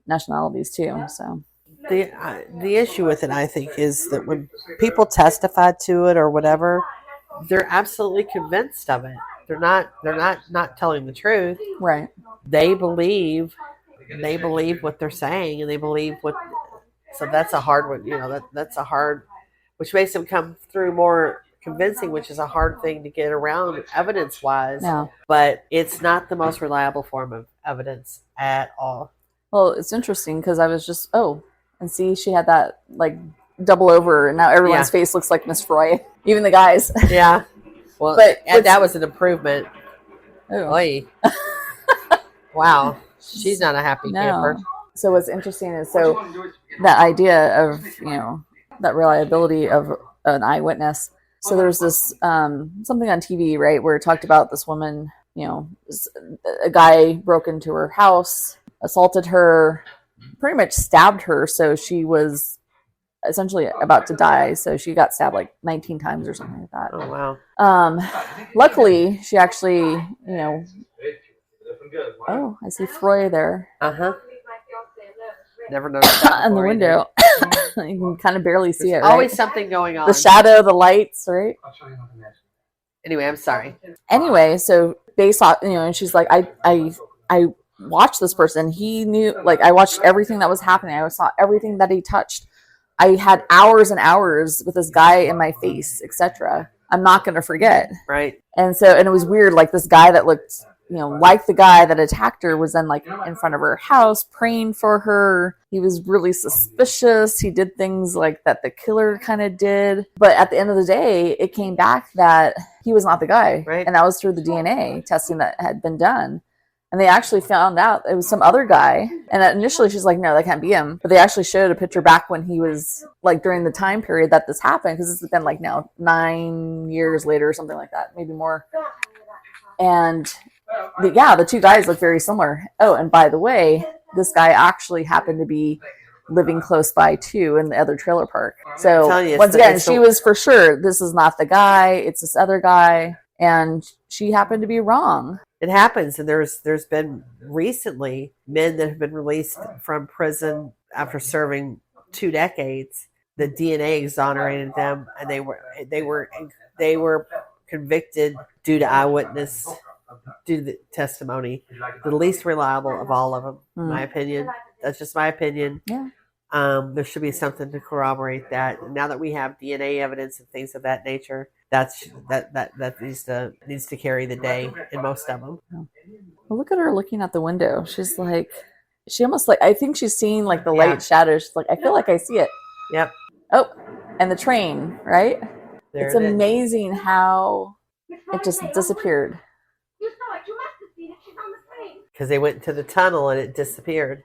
Speaker 1: nationalities too. So
Speaker 2: the issue with it, I think, is that when people testify to it or whatever, they're absolutely convinced of it. They're not telling the truth.
Speaker 1: Right.
Speaker 2: They believe what they're saying, and they believe what. So that's a hard one. That's a hard, which makes them come through more convincing, which is a hard thing to get around evidence wise.
Speaker 1: No.
Speaker 2: But it's not the most reliable form of evidence at all.
Speaker 1: Well, it's interesting because I was just and see, she had that like double over, and now everyone's face looks like Miss Froy, even the guys.
Speaker 2: Yeah. Well, but that was an improvement. Oy. Wow, she's not a happy camper.
Speaker 1: So what's interesting is that idea of that reliability of an eyewitness. So there's this something on TV, right, where it talked about this woman, a guy broke into her house, assaulted her, pretty much stabbed her. So she was essentially about to die. So she got stabbed like 19 times or something like that.
Speaker 2: Oh, wow.
Speaker 1: Luckily, she actually, I see Froy there.
Speaker 2: Uh-huh. Never noticed that
Speaker 1: on the window. You can kind of barely see it, right?
Speaker 2: Always something going on.
Speaker 1: The shadow, the lights, right?
Speaker 2: Anyway, I'm sorry.
Speaker 1: Anyway, so based on, and she's like, I watched this person. He knew, like, I watched everything that was happening. I saw everything that he touched. I had hours and hours with this guy in my face, etc. I'm not going to forget.
Speaker 2: Right.
Speaker 1: And it was weird. Like this guy that looked, like the guy that attacked her was then like in front of her house praying for her. He was really suspicious. He did things like that the killer kind of did. But at the end of the day, it came back that he was not the guy.
Speaker 2: Right.
Speaker 1: And that was through the DNA testing that had been done. And they actually found out it was some other guy. And initially she's like, no, that can't be him. But they actually showed a picture back when he was like during the time period that this happened. Because this has been like now 9 years later or something like that, maybe more. And the two guys look very similar. Oh, and by the way, this guy actually happened to be living close by too in the other trailer park. So once again, she was for sure, this is not the guy, it's this other guy, and she happened to be wrong.
Speaker 2: It happens, and there's been recently men that have been released from prison after serving 2 decades. The DNA exonerated them, and they were convicted due to the testimony. The least reliable of all of them, in my opinion. That's just my opinion.
Speaker 1: Yeah.
Speaker 2: There should be something to corroborate that. And now that we have DNA evidence and things of that nature, that needs to carry the day in most of them.
Speaker 1: Well, look at her looking out the window. She's like, she almost like, I think she's seeing like the light shadows. She's like, I feel like I see it.
Speaker 2: Yep.
Speaker 1: Oh, and the train, right?
Speaker 2: There
Speaker 1: it's amazing how it just disappeared.
Speaker 6: You saw it. You must have seen it. She's on the train.
Speaker 2: Because they went into the tunnel and it disappeared.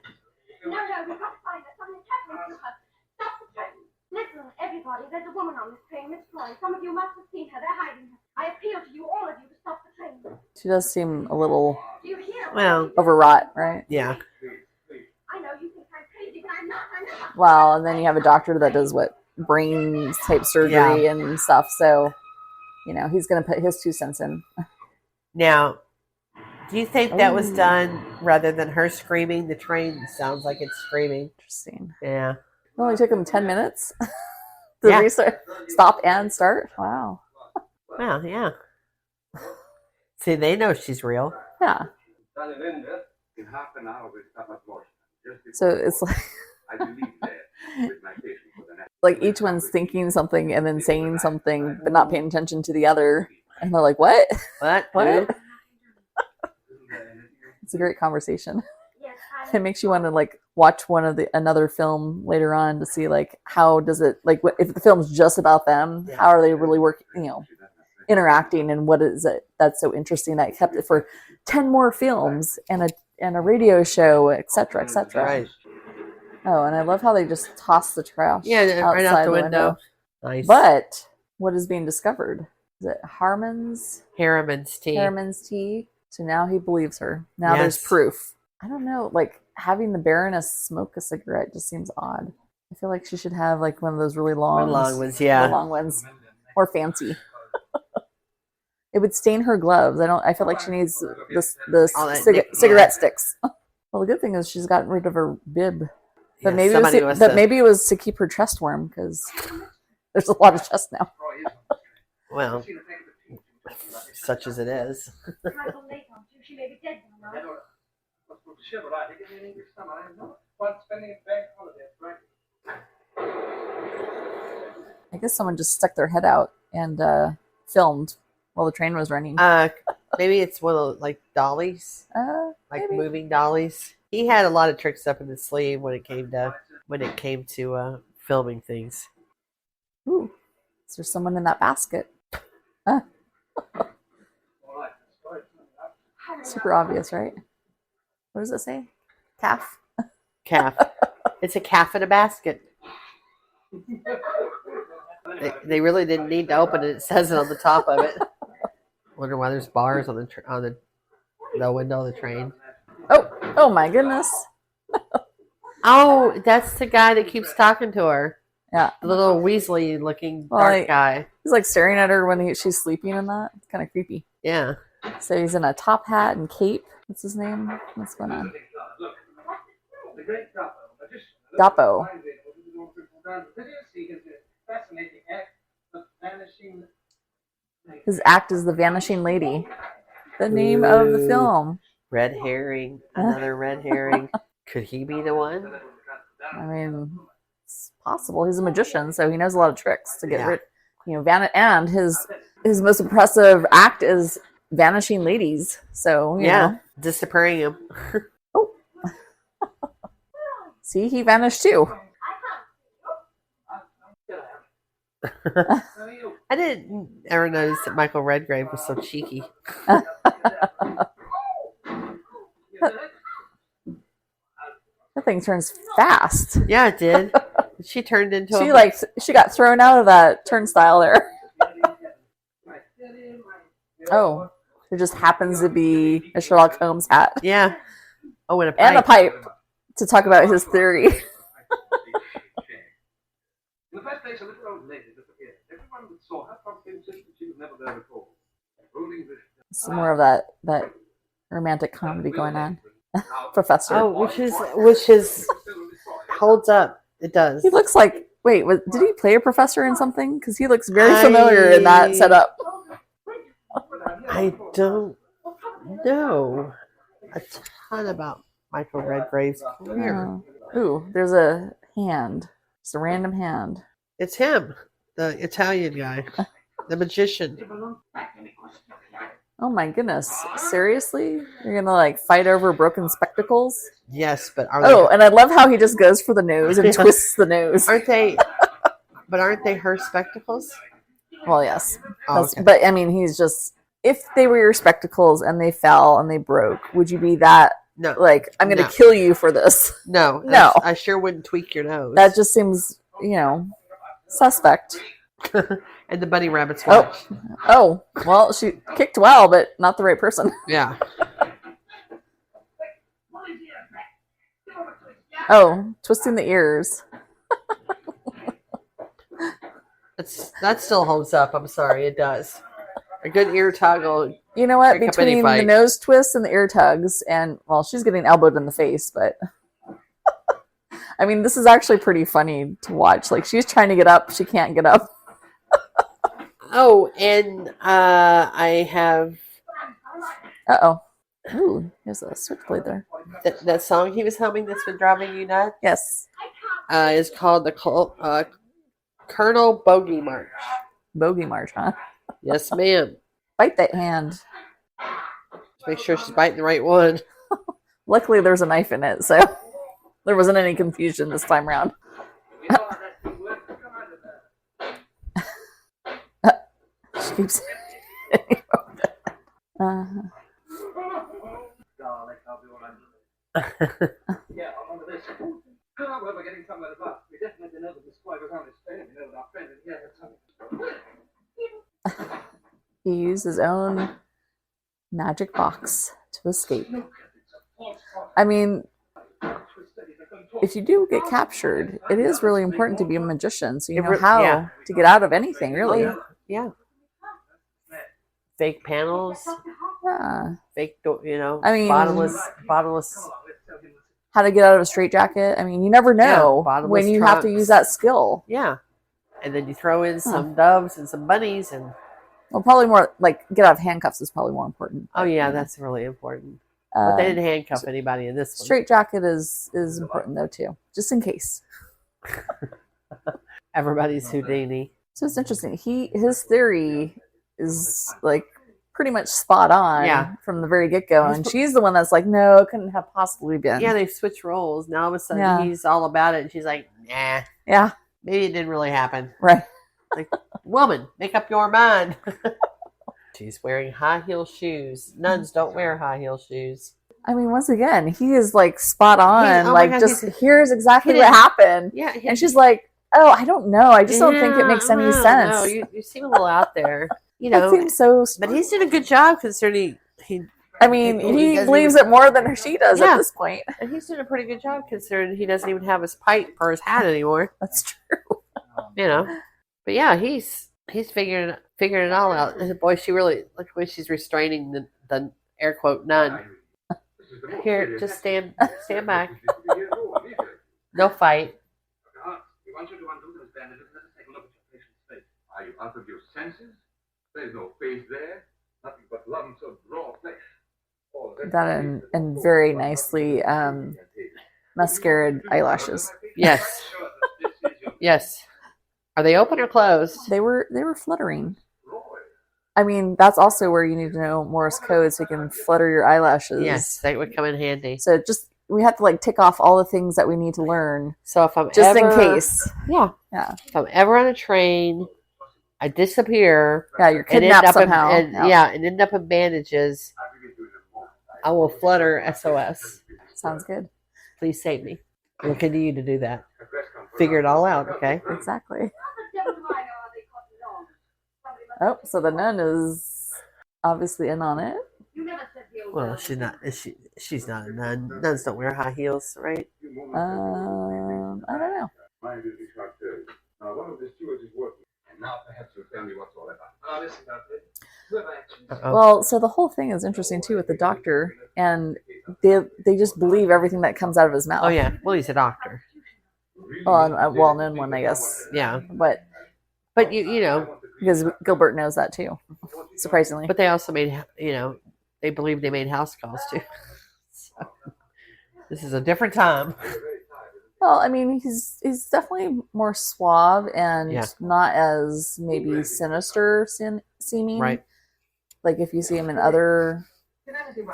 Speaker 6: No, we've got to find her. Something's happening to her. Stop the train. Listen, everybody, there's a woman on this train, Miss Troy. Some of you must have seen her. They're hiding her. I appeal to you, all of you, to stop the train.
Speaker 1: She does seem a little
Speaker 2: overwrought,
Speaker 1: right?
Speaker 2: Yeah.
Speaker 6: I know you think I'm crazy, but I'm not.
Speaker 1: Well, and then you have a doctor that does brain type surgery and stuff. So, he's going to put his 2 cents in.
Speaker 2: Now, do you think that was done rather than her screaming? The train sounds like it's screaming.
Speaker 1: Interesting.
Speaker 2: Yeah.
Speaker 1: It only took him 10 minutes to restart, stop and start. Wow.
Speaker 2: Well, yeah. See, they know she's real.
Speaker 1: Yeah.
Speaker 7: In half an hour we'll start at Washington.
Speaker 1: So it's like each one's thinking something and then saying something, but not paying attention to the other. And they're like, what?
Speaker 2: What?
Speaker 1: It's a great conversation. It makes you want to watch another film later on to see how does it, if the film's just about them, how are they really working, interacting, and what is it that's so interesting that kept it for 10 more films and a radio show, etc., etc.
Speaker 2: Right.
Speaker 1: Oh, and I love how they just toss the trash
Speaker 2: right out the window. Nice.
Speaker 1: But what is being discovered? Is it Harriman's tea? So now he believes her. Now there's proof. I don't know, having the Baroness smoke a cigarette just seems odd. I feel like she should have one of those really long
Speaker 2: ones, yeah.
Speaker 1: Long ones. Or fancy. It would stain her gloves. I feel like she needs the cigarette sticks. Well, the good thing is she's gotten rid of her bib. But maybe it was to keep her chest warm, because there's a lot of chest now.
Speaker 2: Well, such as it is.
Speaker 6: She may be dead now.
Speaker 1: I guess someone just stuck their head out and filmed while the train was running.
Speaker 2: Maybe it's one of those dollies,
Speaker 1: maybe.
Speaker 2: Moving dollies. He had a lot of tricks up in his sleeve when it came to filming things.
Speaker 1: Ooh, is there someone in that basket? Super obvious, right? What does it say? Calf.
Speaker 2: Calf. It's a calf in a basket. They really didn't need to open it. It says it on the top of it. Wonder why there's bars on the window of the train.
Speaker 1: Oh my goodness.
Speaker 2: Oh, that's the guy that keeps talking to her.
Speaker 1: Yeah.
Speaker 2: The little Weasley looking dark guy.
Speaker 1: He's staring at her when she's sleeping and that. It's kind of creepy.
Speaker 2: Yeah.
Speaker 1: So he's in a top hat and cape. What's his name? What's going on? Dapo. His act is the Vanishing Lady. The name of the film.
Speaker 2: Red herring. Another red herring. Could he be the one?
Speaker 1: I mean, it's possible. He's a magician, so he knows a lot of tricks to get rid. And his most impressive act is vanishing ladies. So you know.
Speaker 2: Disappearing him.
Speaker 1: Oh, see, he vanished too.
Speaker 2: I didn't ever notice that Michael Redgrave was so cheeky.
Speaker 1: That thing turns fast.
Speaker 2: Yeah, it did. She turned into
Speaker 1: she got thrown out of that turnstile there. Oh, There just happens to be a Sherlock Holmes hat
Speaker 2: Yeah. Oh, and a pipe.
Speaker 1: and a pipe to talk about his theory.
Speaker 4: In the first place, a little old lady disappeared. Everyone that saw her promptly insisted she was never there before. Ruling this
Speaker 1: Some more of that romantic comedy going on. Professor.
Speaker 2: Oh, which is holds up. It does.
Speaker 1: He looks like, wait, did he play a professor in something? Because he looks very familiar in that setup.
Speaker 2: I don't know a ton about Michael Redgrave's career.
Speaker 1: Ooh, there's a hand. It's a random hand.
Speaker 2: It's him, the Italian guy, the magician.
Speaker 1: Oh my goodness. Seriously? You're gonna like fight over broken spectacles?
Speaker 2: Yes, but
Speaker 1: and I love how he just goes for the nose and twists the nose.
Speaker 2: aren't they her spectacles?
Speaker 1: Well, yes.
Speaker 2: Oh, okay.
Speaker 1: But I mean, he's just, if they were your spectacles and they fell and they broke, would you be that,
Speaker 2: No,
Speaker 1: like, I'm going to kill you for this?
Speaker 2: no. I sure wouldn't tweak your nose.
Speaker 1: That just seems, suspect.
Speaker 2: And the bunny rabbit's watch.
Speaker 1: Oh, well, she kicked well, but not the right person.
Speaker 2: Yeah.
Speaker 1: Oh, twisting the ears.
Speaker 2: That still holds up. I'm sorry, it does. A good ear toggle.
Speaker 1: You know what?
Speaker 2: Break up any
Speaker 1: Between the
Speaker 2: fight.
Speaker 1: nose twists and the ear tugs, and, well, she's getting elbowed in the face, but I mean, this is actually pretty funny to watch. Like, she's trying to get up, she can't get up.
Speaker 2: Oh, and I have
Speaker 1: Uh-oh. Ooh, there's a switchblade there.
Speaker 2: that song he was humming that's been driving you nuts.
Speaker 1: Yes.
Speaker 2: Is called the Colonel Bogey March.
Speaker 1: Bogey March, huh?
Speaker 2: Yes, ma'am.
Speaker 1: Bite that hand.
Speaker 2: Just make sure she's biting the right one.
Speaker 1: Luckily, there's a knife in it, so there wasn't any confusion this time around. She keeps
Speaker 4: Yeah, I'm under this. Well, we're getting somewhere at last. We definitely know that the squad was on his train. We know that our friend is here.
Speaker 1: He used his own magic box to escape. I mean, if you do get captured, it is really important to be a magician, so you know how to get out of anything, really.
Speaker 2: Yeah. Fake panels.
Speaker 1: Yeah.
Speaker 2: Fake door.
Speaker 1: I mean,
Speaker 2: bottomless.
Speaker 1: How to get out of a straitjacket. I mean, you never know when you have to use that skill.
Speaker 2: Yeah. And then you throw in some doves and some bunnies and.
Speaker 1: Well, probably more like get out of handcuffs is probably more important.
Speaker 2: Oh yeah, that's really important. But they didn't handcuff anybody in this one.
Speaker 1: Straitjacket is important though too, just in case.
Speaker 2: Everybody's Houdini.
Speaker 1: So it's interesting. His theory is like pretty much spot on from the very get-go, and she's the one that's like, no, it couldn't have possibly been.
Speaker 2: Yeah, they switch roles. Now all of a sudden he's all about it and she's like, nah.
Speaker 1: Yeah.
Speaker 2: Maybe it didn't really happen.
Speaker 1: Right.
Speaker 2: Like, woman, make up your mind. She's wearing high heel shoes. Nuns don't wear high heel shoes.
Speaker 1: I mean, once again, he is like spot on.
Speaker 2: God,
Speaker 1: here's exactly what happened.
Speaker 2: Yeah.
Speaker 1: And she's like, oh, I don't know. I just don't think it makes any sense.
Speaker 2: No, you seem a little out there.
Speaker 1: That seems so
Speaker 2: but he's doing a good job considering he
Speaker 1: believes it more than she does at this point.
Speaker 2: And he's doing a pretty good job considering he doesn't even have his pipe or his hat anymore.
Speaker 1: That's true.
Speaker 2: But yeah, he's figuring it all out. And boy, she really look the way she's restraining the air quote nun. Here, just stand back. No fight.
Speaker 7: We want you to undo those bandages. Let us take a look at your patient's face. Are you out of your senses? There's no face there. Nothing but lumps of raw flesh.
Speaker 1: That and very nicely mascaraed eyelashes.
Speaker 2: Yes. Yes. Are they open or closed?
Speaker 1: They were fluttering. I mean, that's also where you need to know Morse code so you can flutter your eyelashes.
Speaker 2: Yes, that would come in handy.
Speaker 1: So we have to like tick off all the things that we need to learn.
Speaker 2: So if I'm
Speaker 1: in case.
Speaker 2: Yeah. If I'm ever on a train, I disappear.
Speaker 1: Yeah, you're kidnapped somehow.
Speaker 2: And end up in bandages. I will flutter SOS.
Speaker 1: Sounds good.
Speaker 2: Please save me. Look into you to do that. Figure it all out, okay?
Speaker 1: Exactly. Oh, so the nun is obviously in on it.
Speaker 2: Well, she's not. She's not a nun. Nuns don't wear high heels, right?
Speaker 1: I don't know.
Speaker 7: Now, one of the stewards is working, and now perhaps you'll tell me what's all about. Listen, Alfred.
Speaker 1: Well, so the whole thing is interesting too with the doctor, and they just believe everything that comes out of his mouth.
Speaker 2: Oh yeah. Well, he's a doctor.
Speaker 1: Well, a well-known one, I guess.
Speaker 2: Yeah.
Speaker 1: But
Speaker 2: you know,
Speaker 1: because Gilbert knows that too, surprisingly.
Speaker 2: but they also made, you know, they believe they made house calls too. So, this is a different time.
Speaker 1: Well, I mean, he's definitely more suave and
Speaker 2: Yeah.
Speaker 1: not as maybe sinister seeming.
Speaker 2: Right.
Speaker 1: Like if you see him in other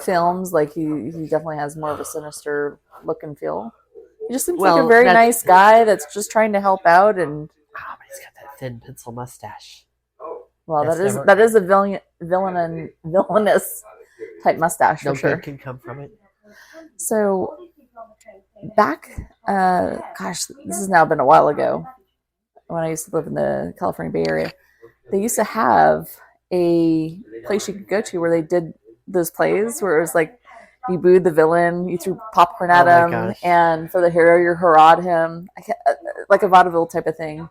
Speaker 1: films, like he definitely has more of a sinister look and feel. He just seems like a very nice guy that's just trying to help out. And
Speaker 2: but he's got that thin pencil mustache.
Speaker 1: well,
Speaker 2: That's
Speaker 1: that is a villainous type mustache
Speaker 2: No
Speaker 1: for sure.
Speaker 2: good can come from it.
Speaker 1: So back, gosh, this has now been a while ago. When I used to live in the California Bay Area, they used to have a place you could go to where they did those plays where it was like you booed the villain, you threw popcorn at
Speaker 2: Oh my
Speaker 1: him,
Speaker 2: gosh.
Speaker 1: and for the hero you hurrah'd him, like a vaudeville type of thing.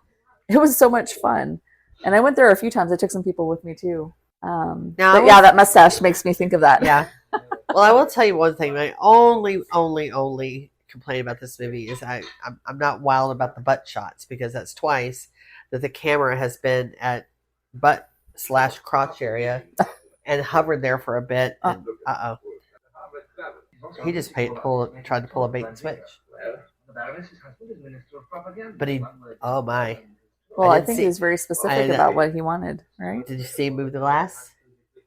Speaker 1: It was so much fun, and I went there a few times. I took some people with me too. But yeah, that mustache makes me think of that.
Speaker 2: Yeah. Well, I will tell you one thing. My only complaint about this movie is I'm not wild about the butt shots, because that's twice that the camera has been at butt/crotch area and hovered there for a bit. And he just tried to pull a bait and switch. But oh my.
Speaker 1: Well, I think he was very specific about what he wanted, right?
Speaker 2: Did you see him move the glass?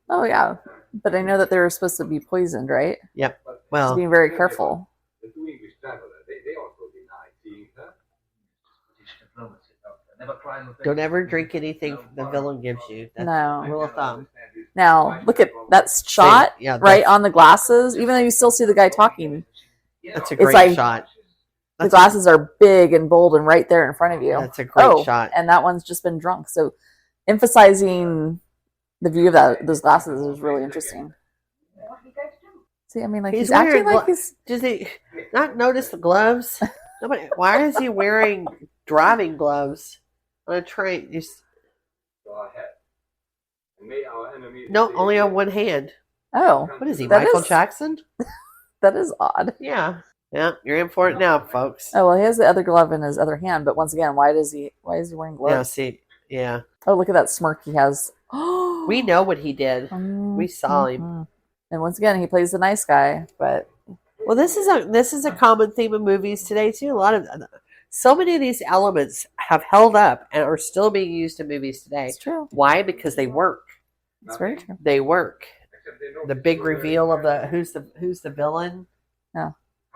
Speaker 1: Oh yeah, but I know that they were supposed to be poisoned, right?
Speaker 2: Yep.
Speaker 1: Just
Speaker 2: Well,
Speaker 1: being very careful.
Speaker 7: The two English travelers, they also deny seeing her.
Speaker 2: don't ever drink anything the villain gives you. That's
Speaker 1: No.
Speaker 2: rule of thumb.
Speaker 1: Now look at that shot
Speaker 2: Yeah,
Speaker 1: right on the glasses. Even though you still see the guy talking,
Speaker 2: That's a
Speaker 1: It's
Speaker 2: great
Speaker 1: like-
Speaker 2: shot.
Speaker 1: the glasses are big and bold and right there in front of you.
Speaker 2: That's a great shot.
Speaker 1: And that one's just been drunk. So emphasizing the view of those glasses is really interesting. See, I mean, like he's acting like he's.
Speaker 2: Does he not notice the gloves? Nobody. Why is he wearing driving gloves on a train?
Speaker 7: Go ahead. And may our enemies
Speaker 2: No, only on one hand.
Speaker 1: Oh,
Speaker 2: What is he,
Speaker 1: That
Speaker 2: Michael
Speaker 1: is-
Speaker 2: Jackson?
Speaker 1: that is odd.
Speaker 2: Yeah. Yeah, you're in for it now, folks.
Speaker 1: Oh well, he has the other glove in his other hand. But once again, why is he wearing gloves?
Speaker 2: Yeah, see, yeah.
Speaker 1: Oh, look at that smirk he has.
Speaker 2: We know what he did. We saw him.
Speaker 1: Mhm. And once again, he plays the nice guy, but
Speaker 2: Well, this is a common theme of movies today too. So many of these elements have held up and are still being used in movies today.
Speaker 1: it's true.
Speaker 2: Why? Because they work.
Speaker 1: It's very true.
Speaker 2: They work.
Speaker 7: except they know
Speaker 2: The big reveal of the who's the villain.
Speaker 1: Yeah.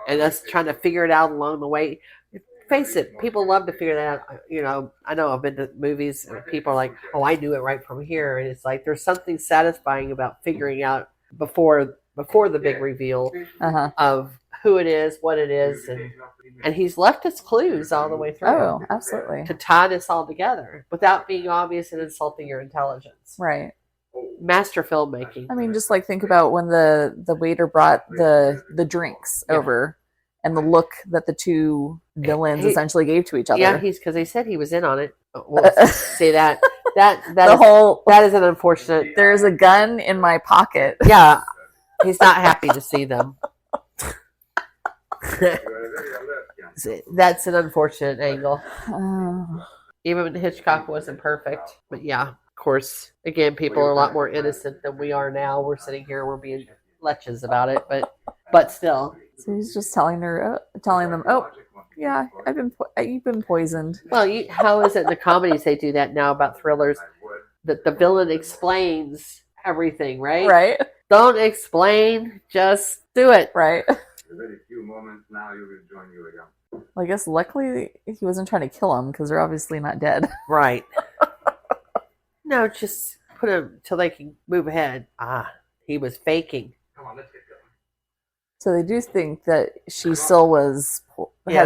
Speaker 2: And us trying to figure it out along the way. Face it, people love to figure that out. You know, I know I've been to movies and people are like, "Oh, I knew it right from here," and it's like there's something satisfying about figuring out before the big reveal
Speaker 1: Uh-huh.
Speaker 2: of who it is, what it is, and he's left us clues all the way through
Speaker 1: Oh, absolutely.
Speaker 2: to tie this all together without being obvious and insulting your intelligence.
Speaker 1: Right.
Speaker 2: Master filmmaking.
Speaker 1: I mean, just like think about when the waiter brought the drinks over, and the look that the two villains
Speaker 2: He-
Speaker 1: essentially gave to each other.
Speaker 2: Yeah, he's because they said he was in on it. Well, say that
Speaker 1: the
Speaker 2: is,
Speaker 1: whole
Speaker 2: that is an unfortunate.
Speaker 1: there's a gun in my pocket.
Speaker 2: Yeah, he's not happy to see them.
Speaker 7: you are very alert, young.
Speaker 2: That's an unfortunate angle.
Speaker 1: Oh,
Speaker 2: Even Hitchcock wasn't perfect, but yeah, of course. Again, people are a lot more innocent than we are now. We're sitting here, we're being leches about it, but still.
Speaker 1: so he's just telling them, oh yeah, you've been poisoned.
Speaker 2: Well, how is it in the comedies they do that now about thrillers that the villain explains everything, right?
Speaker 1: Right.
Speaker 2: Don't explain, just do it.
Speaker 1: Right.
Speaker 7: In a very few moments now, you will join your young.
Speaker 1: Well, I guess luckily he wasn't trying to kill them because they're obviously not dead.
Speaker 2: Right. No, just put him till they can move ahead. He was faking.
Speaker 7: Come on, let's get going.
Speaker 1: So they do think that she still has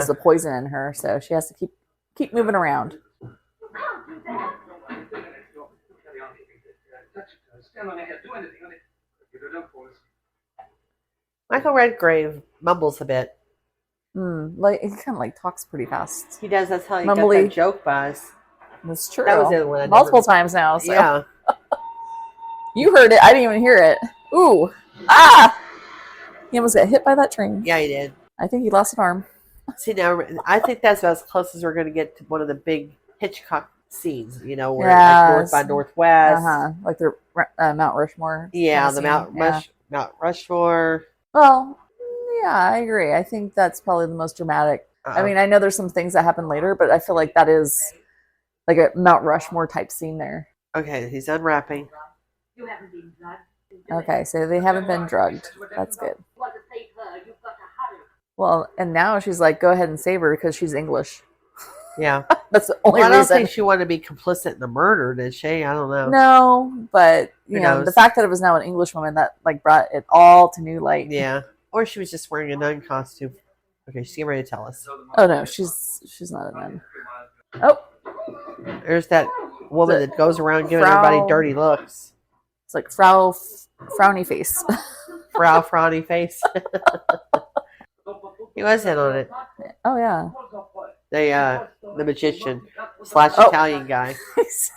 Speaker 1: the poison in her, so she has to keep moving around.
Speaker 4: Stand on your head. Do anything.
Speaker 7: Get it up for us.
Speaker 2: Michael Redgrave mumbles a bit.
Speaker 1: Like he kind of like talks pretty fast.
Speaker 2: He does. That's how he
Speaker 1: Mumbly.
Speaker 2: got that joke buzz.
Speaker 1: That's true.
Speaker 2: That was the other one.
Speaker 1: Multiple times now. So.
Speaker 2: Yeah.
Speaker 1: You heard it. I didn't even hear it. Ooh. Ah! He almost got hit by that train.
Speaker 2: Yeah, he did.
Speaker 1: I think he lost an arm.
Speaker 2: See, now I think that's about as close as we're going to get to one of the big Hitchcock scenes. You know, where
Speaker 1: Yeah,
Speaker 2: like North by Northwest.
Speaker 1: Like the Mount Rushmore.
Speaker 2: Yeah,
Speaker 1: kind of
Speaker 2: the
Speaker 1: scene.
Speaker 2: Mount Rushmore.
Speaker 1: Well, yeah, I agree. I think that's probably the most dramatic. I mean, I know there's some things that happen later, but I feel like that is like a Mount Rushmore type scene there.
Speaker 2: Okay, he's unwrapping.
Speaker 6: You haven't been drugged.
Speaker 1: Okay, so they haven't been drugged. That's good.
Speaker 6: You want to save her, you've got to hurry.
Speaker 1: Well, and now she's like, go ahead and save her because she's English.
Speaker 2: Yeah.
Speaker 1: That's the only
Speaker 2: Well, I don't
Speaker 1: reason.
Speaker 2: think she wanted to be complicit in the murder, did she? I don't know.
Speaker 1: No, but you
Speaker 2: Who
Speaker 1: know,
Speaker 2: knows?
Speaker 1: the fact that it was now an English woman that like brought it all to new light.
Speaker 2: Yeah. Or she was just wearing a nun costume. Okay, she's getting ready to tell us.
Speaker 1: Oh no, she's not a nun. Oh,
Speaker 2: There's that woman that goes around giving
Speaker 1: Frau-
Speaker 2: everybody dirty looks.
Speaker 1: it's like Frowny Face.
Speaker 2: Frau Frowny face. He was in on it.
Speaker 1: Oh yeah,
Speaker 2: The magician / Italian guy.
Speaker 1: he's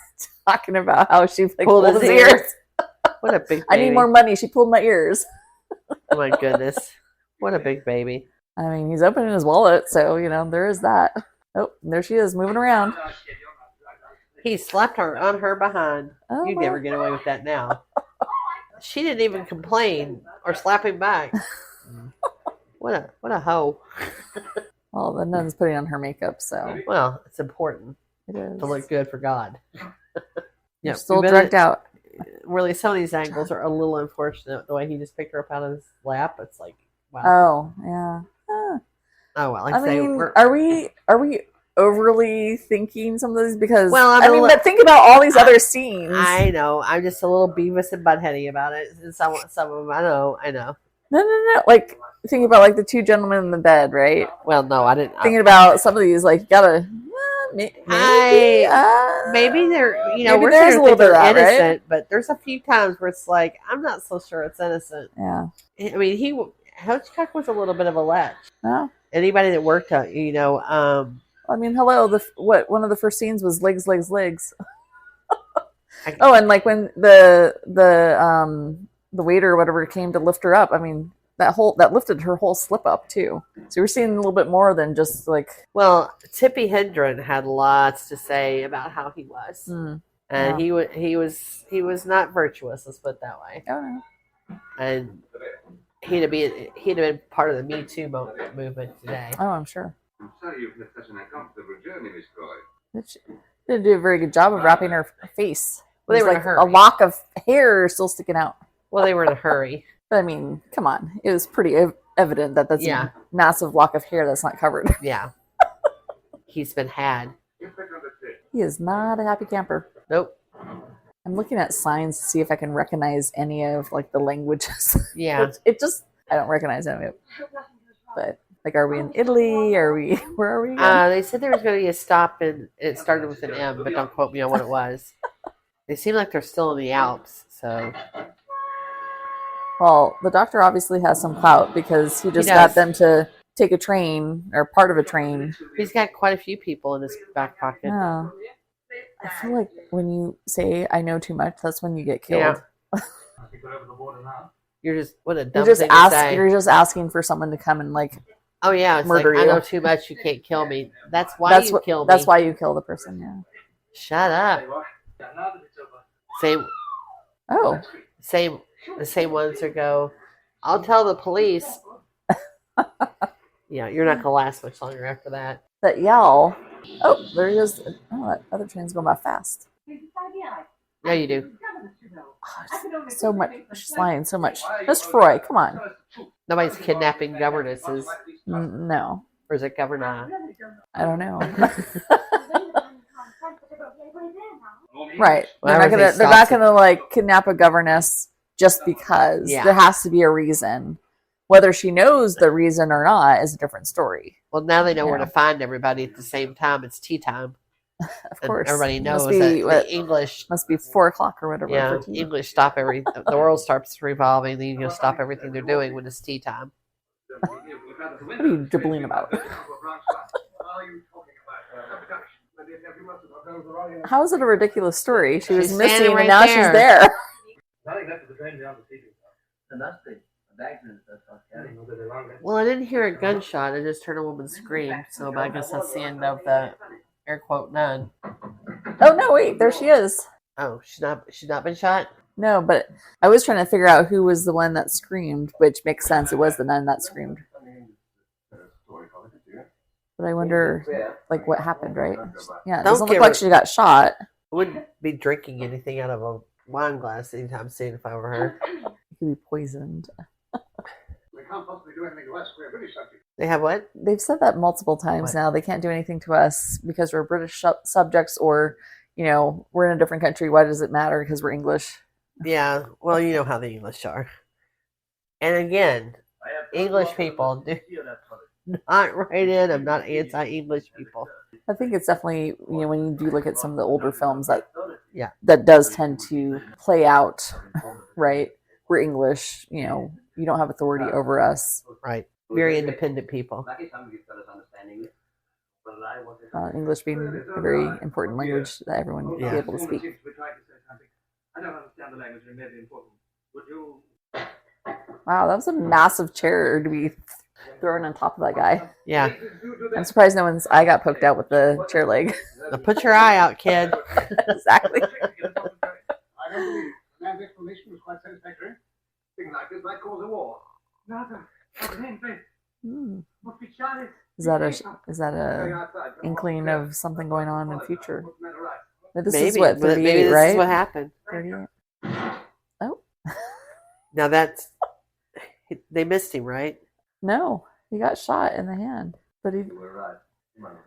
Speaker 1: talking about how she like
Speaker 2: Pulled
Speaker 1: pulled
Speaker 2: his
Speaker 1: his
Speaker 2: ears.
Speaker 1: ears.
Speaker 2: What a big baby.
Speaker 1: I need more money. She pulled my ears.
Speaker 2: Oh my goodness. What a big baby.
Speaker 1: I mean, he's opening his wallet, so you know there is that. Oh, there she is, moving around.
Speaker 2: He slapped her on her behind.
Speaker 1: Oh,
Speaker 2: You'd
Speaker 1: my-
Speaker 2: never get away with that now. She didn't even complain or slap him back. What a hoe.
Speaker 1: Well, the nun's putting on her makeup, so
Speaker 2: Well, it's important
Speaker 1: it is.
Speaker 2: to look good for God.
Speaker 1: You're still drugged out.
Speaker 2: Really, some of these angles are a little unfortunate. The way he just picked her up out of his lap, it's like, wow.
Speaker 1: Oh yeah. Huh.
Speaker 2: Oh well, like
Speaker 1: I
Speaker 2: I say,
Speaker 1: mean,
Speaker 2: we're,
Speaker 1: are we overly thinking some of these? Because
Speaker 2: Well,
Speaker 1: I mean, but think about all these other scenes.
Speaker 2: I know. I'm just a little Beavis and Buttheady about it. And some of them, I know.
Speaker 1: No. Like thinking about like the two gentlemen in the bed, right?
Speaker 2: Well, no, I didn't.
Speaker 1: Thinking about some of these, like you gotta maybe
Speaker 2: Maybe they're,
Speaker 1: maybe
Speaker 2: we're
Speaker 1: there's
Speaker 2: sure
Speaker 1: a little bit of that, right?
Speaker 2: innocent, but there's a few times where it's like, I'm not so sure it's innocent.
Speaker 1: Yeah.
Speaker 2: I mean, Hitchcock was a little bit of a lech.
Speaker 1: No.
Speaker 2: Anybody that worked out,
Speaker 1: I mean, hello. One of the first scenes was legs.
Speaker 2: I-
Speaker 1: Oh, and like when the waiter or whatever came to lift her up. I mean, that lifted her whole slip up too. So we're seeing a little bit more than just like.
Speaker 2: well, Tippi Hedren had lots to say about how he was, and he was not virtuous. Let's put it that way.
Speaker 1: Oh,
Speaker 2: And he'd have been part of the Me Too movement today.
Speaker 1: oh, I'm sure.
Speaker 7: I'm sorry you've had such an uncomfortable journey, Miss Croy.
Speaker 1: She didn't do a very good job of wrapping her face.
Speaker 2: Well, they
Speaker 1: There's
Speaker 2: were in a
Speaker 1: like
Speaker 2: hurry.
Speaker 1: a lock of hair still sticking out.
Speaker 2: Well, they were in a hurry.
Speaker 1: But I mean, come on. It was pretty evident that that's
Speaker 2: Yeah.
Speaker 1: a massive lock of hair that's not covered.
Speaker 2: Yeah. He's been had.
Speaker 1: He is not a happy camper.
Speaker 2: Nope.
Speaker 1: I'm looking at signs to see if I can recognize any of like the languages.
Speaker 2: Yeah.
Speaker 1: It just I don't recognize any of it. But like, are we in Italy? Where are we? Again?
Speaker 2: They said there was going to be a stop, and it started with an M, but don't quote me on what it was. They seem like they're still in the Alps, so
Speaker 1: Well, the doctor obviously has some clout because he just
Speaker 2: does.
Speaker 1: got them to take a train or part of a train.
Speaker 2: he's got quite a few people in his back pocket.
Speaker 1: Oh. I feel like when you say I know too much, that's when you get killed.
Speaker 2: Yeah. You're just what a dumb thing to say.
Speaker 1: You're just asking for someone to come and like
Speaker 2: Oh yeah, it's
Speaker 1: murder
Speaker 2: like I
Speaker 1: you.
Speaker 2: know too much. You can't kill me. That's why you kill me.
Speaker 1: That's why you kill the person. Yeah.
Speaker 2: Shut up. Same.
Speaker 1: Oh.
Speaker 2: The same ones that go, I'll tell the police. Yeah, you're not gonna last much longer after that.
Speaker 1: That yell. Oh, there he is. Oh, that other train's going by fast.
Speaker 2: Yeah, you do.
Speaker 1: Oh, so much. She's lying so much. Miss Froy, come on.
Speaker 2: Nobody's kidnapping governesses,
Speaker 1: No,
Speaker 2: or is it governor?
Speaker 1: I don't know. Right.
Speaker 2: Well,
Speaker 1: They're not
Speaker 2: everything
Speaker 1: gonna
Speaker 2: stops
Speaker 1: like kidnap a governess just because.
Speaker 2: Yeah.
Speaker 1: There has to be a reason. Whether she knows the reason or not is a different story.
Speaker 2: Well, now they know where
Speaker 1: Yeah.
Speaker 2: to find everybody at the same time. It's tea time.
Speaker 1: Of
Speaker 2: And
Speaker 1: course.
Speaker 2: everybody knows
Speaker 1: Must be,
Speaker 2: that the English,
Speaker 1: must be 4:00 or whatever.
Speaker 2: yeah,
Speaker 1: for tea.
Speaker 2: English stop the world starts revolving. The English stop everything they're doing when it's tea time.
Speaker 1: What are you dribbling about? How is it a ridiculous story? She was
Speaker 2: She's
Speaker 1: missing
Speaker 2: standing right
Speaker 1: and now she's there. Well, I didn't hear a gunshot. I just heard a woman scream. So I guess that's the end of the air quote nun. Oh no! Wait, there she is.
Speaker 2: Oh, she's not been shot.
Speaker 1: No, but I was trying to figure out who was the one that screamed, which makes sense. It was the nun that screamed. But I wonder, like, what happened, right? Yeah, it doesn't look like she got shot.
Speaker 2: I wouldn't be drinking anything out of a wine glass anytime soon if I were her.
Speaker 1: It could be poisoned.
Speaker 2: They have what?
Speaker 1: They've said that multiple times now. They can't do anything to us because we're British subjects, or, you know, we're in a different country. Why does it matter? Because we're English.
Speaker 2: Yeah, well, you know how the English are. And again, English people do not write in. I'm not anti-English people.
Speaker 1: I think it's definitely, you know, when you do look at some of the older films, that does tend to play out, right? We're English, you know, you don't have authority over us.
Speaker 2: Right. Very independent people.
Speaker 1: English being a very important language that everyone would be able to speak.
Speaker 7: I don't understand the language, and it may be important. Would you?
Speaker 1: Wow, that was a massive chair to be thrown on top of that guy.
Speaker 2: Yeah.
Speaker 1: I'm surprised no one's eye got poked out with the chair leg.
Speaker 2: Now put your eye out, kid.
Speaker 1: Exactly.
Speaker 7: I don't believe the man's explanation was quite satisfactory. Things like this might cause a war.
Speaker 1: Is that a inkling of something going on in the future? But this is what, 38,
Speaker 2: maybe this
Speaker 1: right?
Speaker 2: is what happened.
Speaker 1: 38. Oh.
Speaker 2: Now they missed him, right?
Speaker 1: No, he got shot in the hand, but he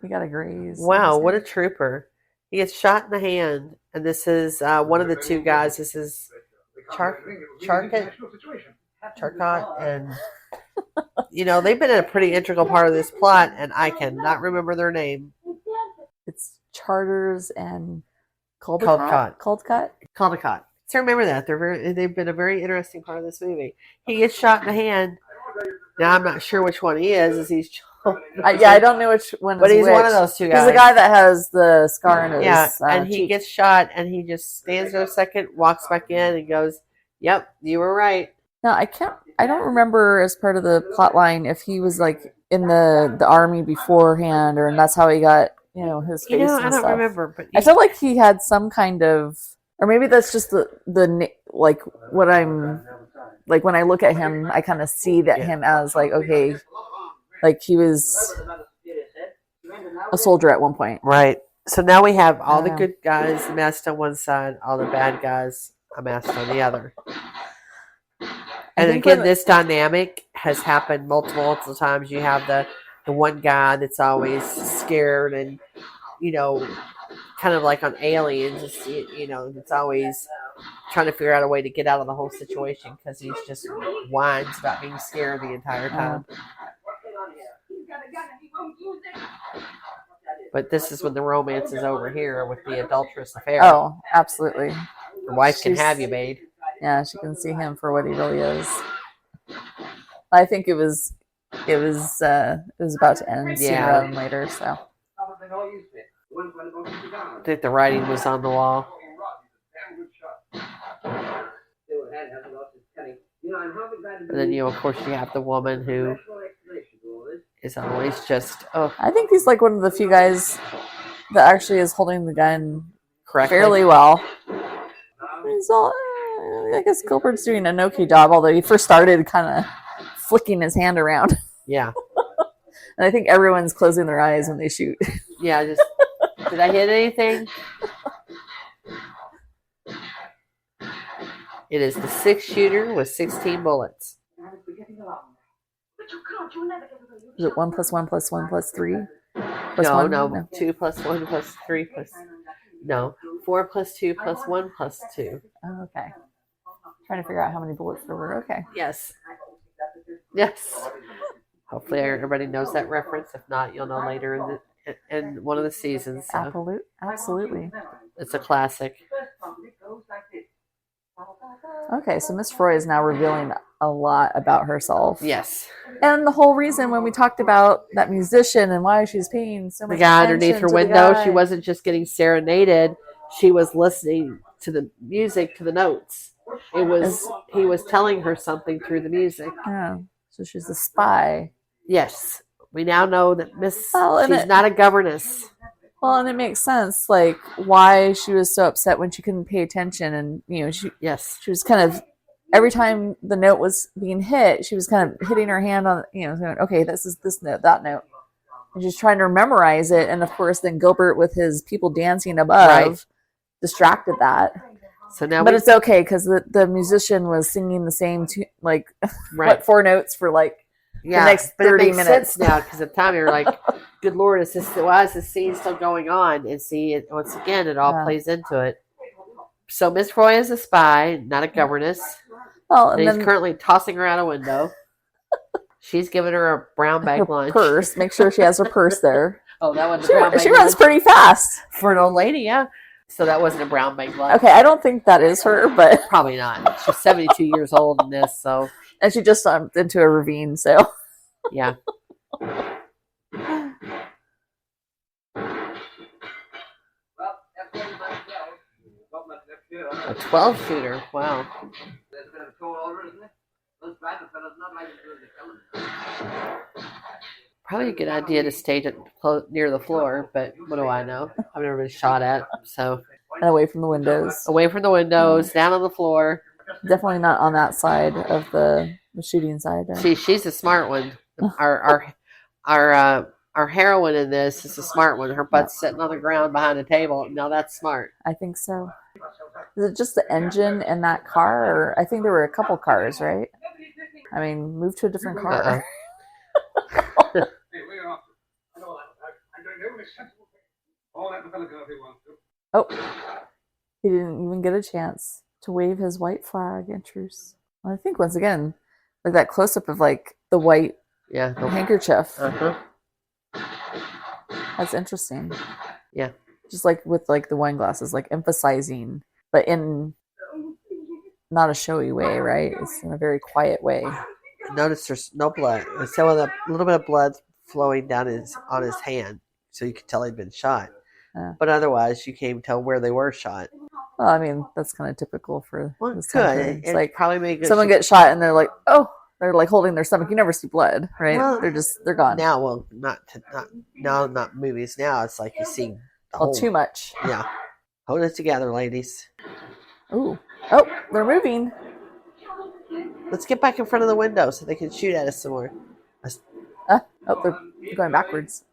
Speaker 1: got a graze.
Speaker 2: Wow, what a trooper! He gets shot in the hand, and this is one of the two guys. This is Charcot, and you know they've been in a pretty integral part of this plot, and I cannot remember their name.
Speaker 1: It's Charters and Caldecott.
Speaker 2: So remember that they've been a very interesting part of this movie. He gets shot in the hand. Now I'm not sure which one he is. Is he?
Speaker 1: I don't know which one.
Speaker 2: But he's
Speaker 1: which.
Speaker 2: one of those two guys.
Speaker 1: He's the guy that has the scar in his.
Speaker 2: Yeah, and he
Speaker 1: cheek.
Speaker 2: gets shot, and he just stands there a second, walks back in, and goes, "Yep, you were right."
Speaker 1: No, I don't remember as part of the plot line if he was like in the army beforehand, or and that's how he got his face. And
Speaker 2: I don't
Speaker 1: stuff.
Speaker 2: remember, but
Speaker 1: I feel like he had some kind of, or maybe that's just the like what I'm like when I look at him, I kind of see that him as like, okay, like he was a soldier at one point,
Speaker 2: right? So now we have all the good guys amassed on one side, all the bad guys amassed on the other. And again, this dynamic has happened multiple times. You have the one guy that's always scared and, kind of like on Aliens, it's always trying to figure out a way to get out of the whole situation because he's just whines about being scared the entire time. But this is when the romance is over here with the adulterous affair.
Speaker 1: Oh, absolutely.
Speaker 2: Your wife can have you, babe.
Speaker 1: Yeah, she can see him for what he really is. I think it was about to end sooner rather than later. So
Speaker 2: I think the writing was on the wall. And then of course, you have the woman who is always just. Oh,
Speaker 1: I think he's like one of the few guys that actually is holding the gun
Speaker 2: correctly.
Speaker 1: Fairly well. He's all. I guess Gilbert's doing an okay job, although he first started kind of flicking his hand around.
Speaker 2: Yeah.
Speaker 1: And I think everyone's closing their eyes when they shoot.
Speaker 2: Yeah, just did I hit anything? It is the 6-shooter with 16 bullets.
Speaker 1: Is it 1 + 1 + 1 + 3?
Speaker 2: No. 2 + 1 + 3 + no. 4 + 2 + 1 + 2.
Speaker 1: Oh, okay. Trying to figure out how many bullets there were. Okay.
Speaker 2: Yes. Hopefully everybody knows that reference. If not, you'll know later in one of the seasons. So
Speaker 1: Absolutely.
Speaker 2: it's a classic.
Speaker 1: Okay, so Miss Froy is now revealing a lot about herself.
Speaker 2: Yes.
Speaker 1: And the whole reason when we talked about that musician and why she's paying so
Speaker 2: The
Speaker 1: much
Speaker 2: guy
Speaker 1: attention
Speaker 2: underneath her
Speaker 1: to the
Speaker 2: window,
Speaker 1: guy.
Speaker 2: she wasn't just getting serenaded. She was listening to the music, to the notes. He was telling her something through the music.
Speaker 1: Yeah. So she's a spy.
Speaker 2: Yes. We now know that
Speaker 1: and
Speaker 2: she's not a governess.
Speaker 1: Well, and it makes sense, like, why she was so upset when she couldn't pay attention. And, she was kind of, every time the note was being hit, she was kind of hitting her hand on, going, okay, this is this note, that note. And she's trying to memorize it. And, of course, then Gilbert with his people dancing above distracted that.
Speaker 2: So now
Speaker 1: but it's okay, because the musician was singing the same, 4 notes for, the next 30 minutes.
Speaker 2: Sense now, because at the time you're like, good Lord, why is this scene still going on? And see, once again, it all plays into it. So Miss Froy is a spy, not a governess.
Speaker 1: Well,
Speaker 2: and he's currently tossing her out a window. She's giving her a brown bag lunch.
Speaker 1: Purse. Make sure she has her purse there.
Speaker 2: Oh, that wasn't
Speaker 1: a brown bag lunch. She runs pretty fast.
Speaker 2: For an old lady, yeah. So that wasn't a brown bag lunch.
Speaker 1: Okay, I don't think that is her, but...
Speaker 2: Probably not. She's 72 years old in this, so...
Speaker 1: And she just jumped into a ravine, so...
Speaker 2: Yeah. A 12-shooter. Wow. Probably a good idea to stay near the floor, but what do I know? I've never been shot at, so...
Speaker 1: And away from the windows.
Speaker 2: Away from the windows, down on the floor.
Speaker 1: Definitely not on that side of the shooting side.
Speaker 2: She's a smart one. Our heroine in this is a smart one. Her butt's sitting on the ground behind a table. Now that's smart.
Speaker 1: I think so. Is it just the engine in that car? Or I think there were a couple cars, right? I mean, move to a different car. Oh, he didn't even get a chance to wave his white flag in truce. Well, I think once again, like that close up of the white handkerchief.
Speaker 2: Uh-huh.
Speaker 1: That's interesting.
Speaker 2: Yeah.
Speaker 1: Just with the wine glasses, emphasizing, but in not a showy way, right? It's in a very quiet way.
Speaker 2: Notice there's no blood. There's still a little bit of blood flowing down on his hand, so you could tell he'd been shot. But otherwise, you can't even tell where they were shot.
Speaker 1: Well, I mean, that's kind of typical for this country. It's
Speaker 2: probably make
Speaker 1: someone gets shot and they're like, oh, they're holding their stomach. You never see blood, right?
Speaker 2: Well,
Speaker 1: they're gone.
Speaker 2: Now, well, not movies. Now it's like you see
Speaker 1: too much.
Speaker 2: Yeah. Hold it together, ladies.
Speaker 1: Ooh. Oh, they're moving.
Speaker 2: Let's get back in front of the window so they can shoot at us some more.
Speaker 1: Oh, they're going backwards.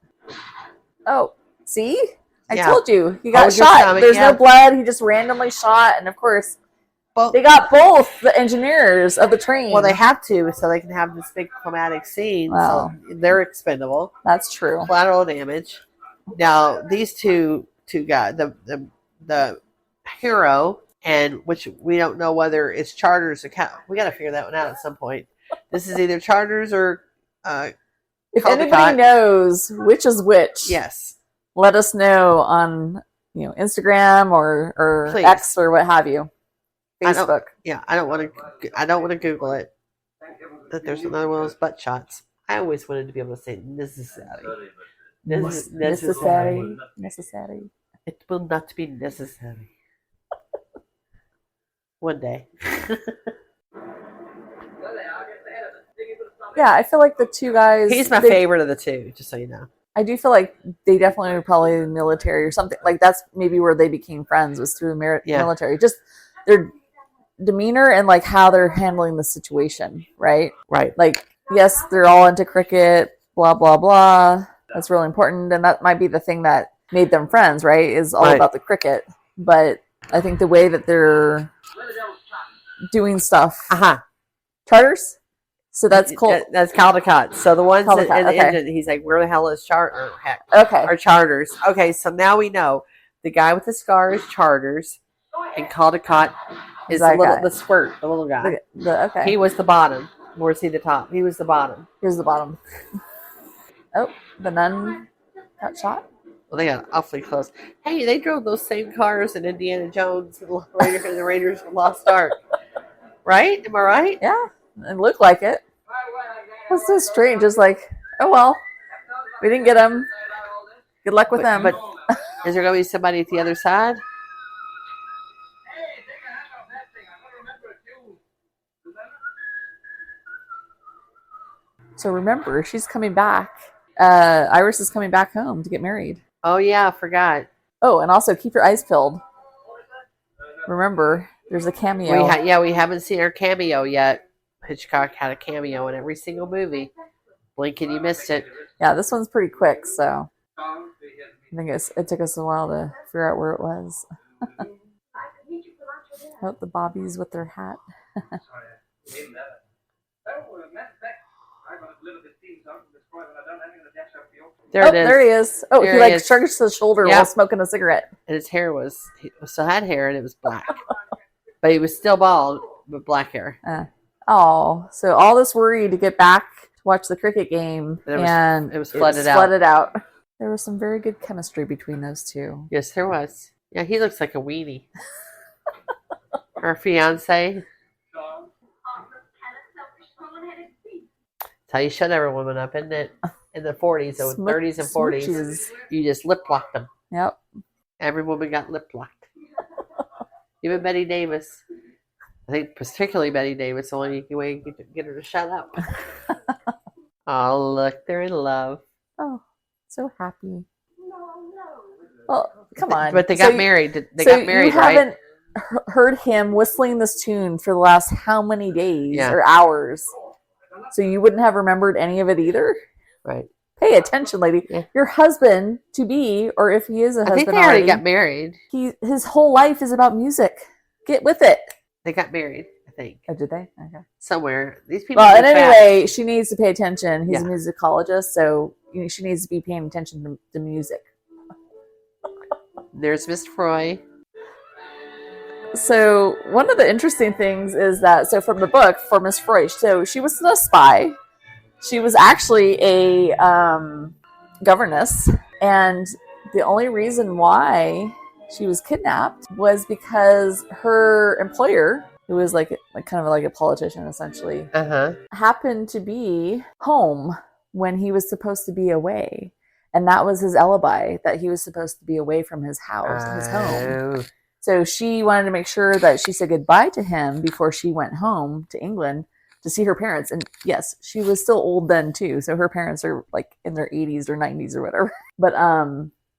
Speaker 1: Oh, see? I told you. He got shot. There's no blood. He just randomly shot. And, of course, they got both the engineers of the train.
Speaker 2: Well, they have to so they can have this big climatic scene.
Speaker 1: Wow.
Speaker 2: So they're expendable.
Speaker 1: That's true.
Speaker 2: Collateral damage. Now, these two guys, the hero, and which we don't know whether it's Charters or we got to figure that one out at some point. This is either Charters or
Speaker 1: if anybody knows which is which,
Speaker 2: yes,
Speaker 1: let us know on Instagram or
Speaker 2: Please.
Speaker 1: X or what have you. Facebook.
Speaker 2: I don't want to Google it. That there's another one of those butt shots. I always wanted to be able to say necessary.
Speaker 1: Necessary.
Speaker 2: It will not be necessary. One day.
Speaker 1: Yeah, I feel like the two guys...
Speaker 2: He's my favorite of the two, just so you know.
Speaker 1: I do feel like they definitely were probably in the military or something. That's maybe where they became friends, was through the military. Just their demeanor and how they're handling the situation, right?
Speaker 2: Right.
Speaker 1: Yes, they're all into cricket, blah, blah, blah. That's really important. And that might be the thing that made them friends, right? Is all about the cricket. But I think the way that they're doing stuff... Charters? So that's cool.
Speaker 2: That's Caldecott. So the ones
Speaker 1: Caldecott,
Speaker 2: in the engine, he's like, where the hell is Charters? Okay, so now we know the guy with the scar is Charters, and Caldecott is the squirt, the little guy.
Speaker 1: Okay.
Speaker 2: He was the bottom. Where's he the top? He was the bottom.
Speaker 1: Here's the bottom. Oh, the nun got shot.
Speaker 2: Well, they got awfully close. Hey, they drove those same cars in Indiana Jones and the Raiders of the Lost Ark. Right? Am I right?
Speaker 1: Yeah, it looked like it. That's so strange. It's like, oh well, we didn't get them. Good luck with them.
Speaker 2: But is there going to be somebody at the other side?
Speaker 1: So remember, she's coming back. Iris is coming back home to get married.
Speaker 2: Oh, yeah, I forgot.
Speaker 1: Oh, and also keep your eyes peeled. Remember, there's a cameo.
Speaker 2: We haven't seen her cameo yet. Hitchcock had a cameo in every single movie. Blink and you missed it.
Speaker 1: Yeah, this one's pretty quick, so I think it took us a while to figure out where it was. Oh, the bobbies with their hat. There he is. Oh,
Speaker 2: There
Speaker 1: he shrugs his shoulder while smoking a cigarette.
Speaker 2: And his hair he still had hair and it was black. But he was still bald with black hair.
Speaker 1: So all this worry to get back to watch the cricket game, and
Speaker 2: it was flooded
Speaker 1: out. There was some very good chemistry between those two.
Speaker 2: Yes, there was. Yeah, he looks like a weenie. Her fiance. That's how you shut every woman up, isn't it? In the 40s, so 30s and 40s,
Speaker 1: smooches.
Speaker 2: You just lip locked them.
Speaker 1: Yep.
Speaker 2: Every woman got lip locked. Even Betty Davis. I think particularly Betty Davis, the only way you can get her to shut up. Oh, look, they're in love.
Speaker 1: Oh, so happy. Well, come on.
Speaker 2: But they got married. They
Speaker 1: got
Speaker 2: got married,
Speaker 1: you
Speaker 2: right?
Speaker 1: haven't heard him whistling this tune for the last how many days or hours? So you wouldn't have remembered any of it either?
Speaker 2: Right.
Speaker 1: Pay attention, lady. Yeah. Your husband to be, or if he is a husband,
Speaker 2: I think they already got married.
Speaker 1: His whole life is about music. Get with it.
Speaker 2: They got married, I think.
Speaker 1: Oh, did they? Okay.
Speaker 2: Somewhere. These people.
Speaker 1: Well, and anyway, she needs to pay attention. He's a musicologist, so she needs to be paying attention to music.
Speaker 2: There's Miss Froy.
Speaker 1: So one of the interesting things is that, from the book for Miss Froy, so she wasn't a spy. She was actually a governess, and the only reason why she was kidnapped was because her employer, who was like kind of like a politician essentially, happened to be home when he was supposed to be away, and that was his alibi, that he was supposed to be away from his house, his home. So she wanted to make sure that she said goodbye to him before she went home to England to see her parents. And yes, she was still old then too. So her parents are like in their 80s or 90s or whatever. But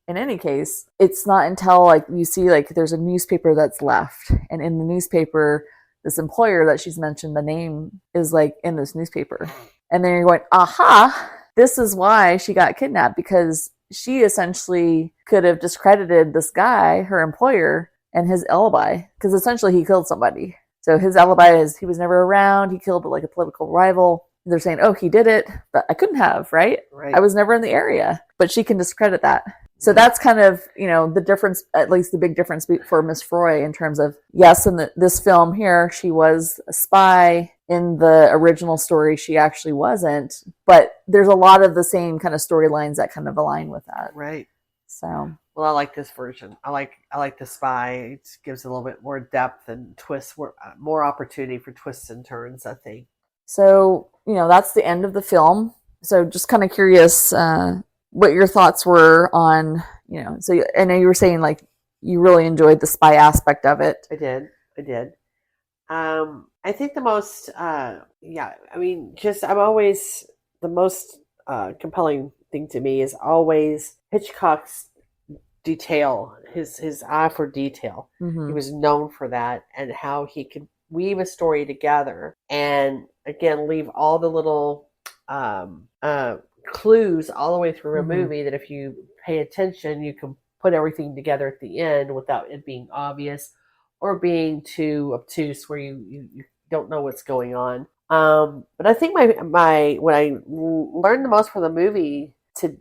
Speaker 1: in any case, it's not until you see there's a newspaper that's left. And in the newspaper, this employer that she's mentioned, the name is in this newspaper. And then you're going, aha, this is why she got kidnapped, because she essentially could have discredited this guy, her employer, and his alibi, because essentially he killed somebody. So his alibi is he was never around. He killed a political rival. They're saying, oh, he did it, but I couldn't have, right? I was never in the area. But she can discredit that. So that's kind of, the difference, at least the big difference for Miss Froy in terms of, yes, in this film here, she was a spy. In the original story, she actually wasn't. But there's a lot of the same kind of storylines that kind of align with that.
Speaker 2: Right.
Speaker 1: So...
Speaker 2: Well, I like this version. I like the spy. It gives a little bit more depth and twists, more opportunity for twists and turns, I think.
Speaker 1: So, that's the end of the film. So just kind of curious what your thoughts were on, so I know you were saying you really enjoyed the spy aspect of it.
Speaker 2: I did. I think the most, I'm always, the most compelling thing to me is always Hitchcock's detail, his eye for detail. He was known for that, and how he could weave a story together and again leave all the little clues all the way through a movie, that if you pay attention you can put everything together at the end without it being obvious or being too obtuse where you don't know what's going on. But I think my what I learned the most from the movie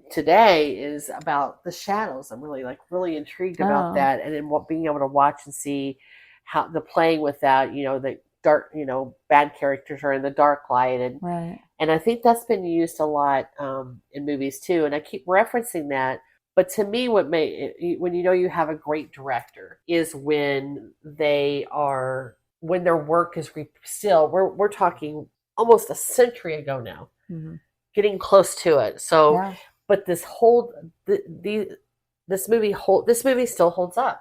Speaker 2: today is about the shadows. I'm really intrigued about that, and then being able to watch and see how the playing with that. The dark, bad characters are in the dark light, And I think that's been used a lot in movies too. And I keep referencing that. But to me, when you know you have a great director is when when their work is still, we're talking almost a century ago now, getting close to it. So,
Speaker 1: Yeah.
Speaker 2: but this movie still holds up.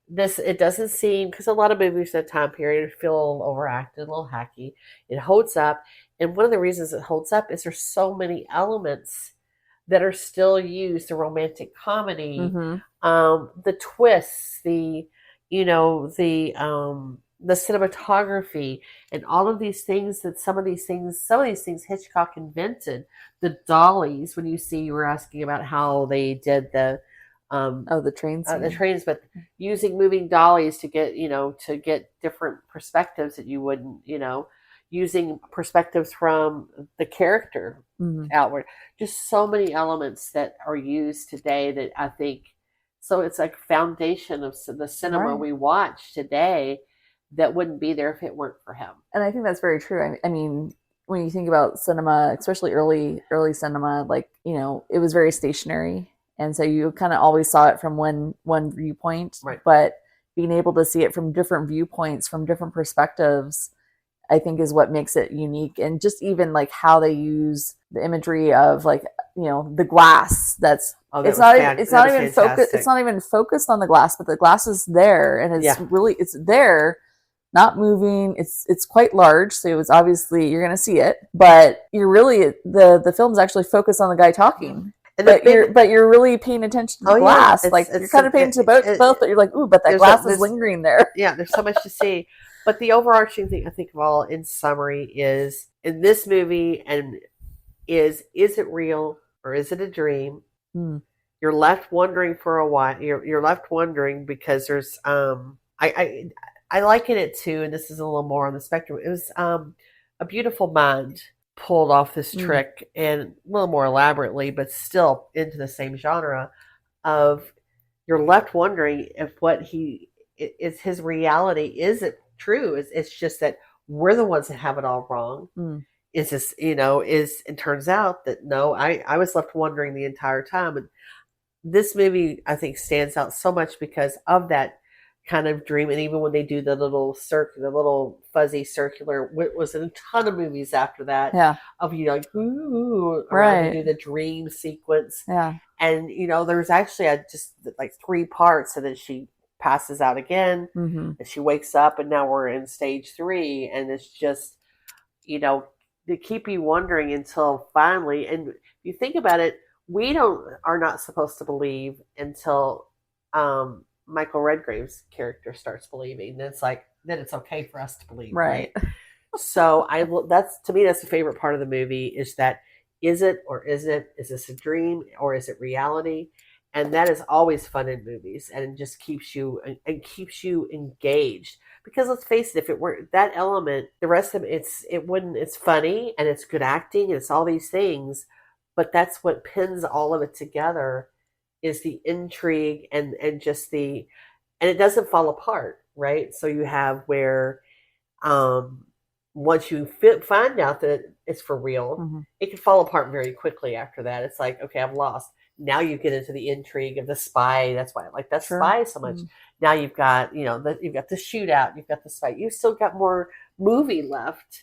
Speaker 2: It doesn't seem, because a lot of movies at that time period feel a little overacted, a little hacky. It holds up, and one of the reasons it holds up is there's so many elements that are still used. The romantic comedy, the twists, the cinematography, and all of these things. Some of these things Hitchcock invented. The dollies, when you were asking about how they did the
Speaker 1: the train scene.
Speaker 2: The trains, but using moving dollies to get different perspectives that you wouldn't, using perspectives from the character outward. Just so many elements that are used today that I think, so it's like foundation of the cinema we watch today that wouldn't be there if it weren't for him.
Speaker 1: And I think that's very true. I mean, when you think about cinema, especially early cinema, like, it was very stationary. And so you kind of always saw it from one viewpoint, but being able to see it from different viewpoints, from different perspectives, I think is what makes it unique. And just even like how they use the imagery of like, the glass it's not even focused on the glass, but the glass is there and it's there, not moving. It's quite large. So it was obviously, you're going to see it, but you're really, the film's actually focused on the guy talking. But you're really paying attention to the glass. You're kind of paying attention to both, but you're like, ooh, but that glass is lingering there.
Speaker 2: Yeah, there's so much to see. But the overarching thing, I think of all in summary, is in this movie, and is it real or is it a dream? You're left wondering for a while. You're left wondering because there's I liken it to, and this is a little more on the spectrum. It was A Beautiful Mind pulled off this trick, and a little more elaborately, but still into the same genre of, you're left wondering if is his reality, is it true? It's just that we're the ones that have it all wrong. Is this, it turns out that no, I was left wondering the entire time. And this movie, I think, stands out so much because of that kind of dream. And even when they do the little fuzzy circular, it was in a ton of movies after that of, like, ooh, they do the dream sequence. And, there's actually just like 3 parts, and then she passes out again and she wakes up, and now we're in stage 3. And it's just, they keep you wondering until finally, and if you think about it, we are not supposed to believe until, Michael Redgrave's character starts believing. Then it's okay for us to believe, right? So that's the favorite part of the movie, is that, is it or isn't it? Is this a dream or is it reality? And that is always fun in movies, and it just keeps you engaged. Because let's face it, if it weren't that element, the rest of it's funny and it's good acting and it's all these things, but that's what pins all of it together, is the intrigue and just and it doesn't fall apart, right? So you have where, once you find out that it's for real, it can fall apart very quickly after that. It's like, okay, I'm lost. Now you get into the intrigue of the spy. That's why I like that spy so much. Now you've got, you've got the shootout, you've got the spy. You've still got more movie left,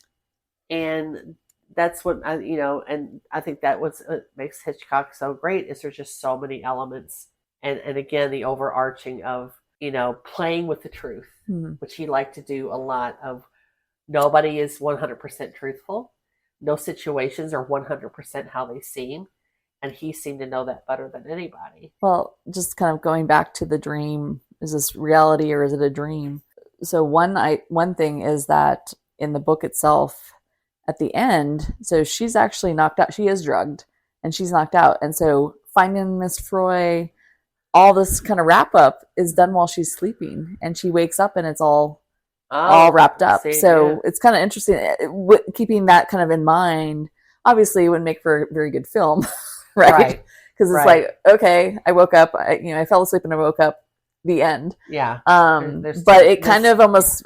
Speaker 2: and that's what and I think that what makes Hitchcock so great, is there's just so many elements, and again, the overarching of playing with the truth, which he liked to do a lot of. Nobody is 100% truthful. No situations are 100% how they seem, and he seemed to know that better than anybody.
Speaker 1: Well, just kind of going back to the dream, is this reality or is it a dream? So one thing is that in the book itself, at the end, so she's actually knocked out. She is drugged and she's knocked out. And so finding Miss Froy, all this kind of wrap up is done while she's sleeping, and she wakes up and it's all wrapped up. It's kind of interesting keeping that kind of in mind. Obviously it wouldn't make for a very good film, right? Because it's like, okay, I woke up, I fell asleep and I woke up, the end.
Speaker 2: Yeah.
Speaker 1: But it kind of almost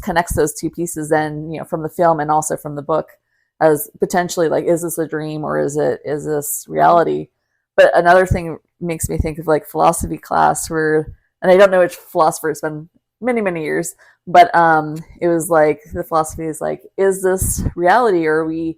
Speaker 1: connects those two pieces then, from the film and also from the book, as potentially like, is this a dream or is this reality? But another thing makes me think of like philosophy class where, and I don't know which philosopher, it's been many, many years, but it was like, the philosophy is like, is this reality or are we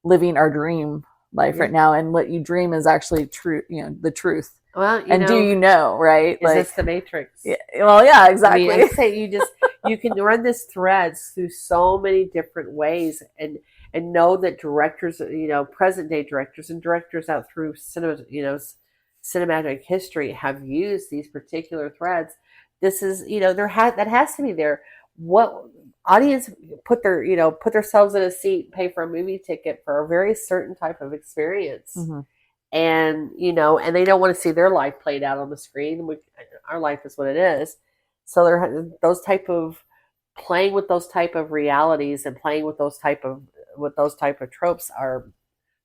Speaker 1: living our dream life right now? And what you dream is actually true, the truth.
Speaker 2: Well,
Speaker 1: do you know, right?
Speaker 2: Is this the Matrix?
Speaker 1: Yeah, well, yeah, exactly.
Speaker 2: I mean, I'm saying you can run this threads through so many different ways and know that directors, present day directors and directors out through cinematic history have used these particular threads. This is, that has to be there. What audience put themselves in a seat, pay for a movie ticket for a very certain type of experience.
Speaker 1: Mm-hmm.
Speaker 2: And, and they don't want to see their life played out on the screen, which our life is what it is. So there, those type of playing with those type of realities and playing with those type of tropes are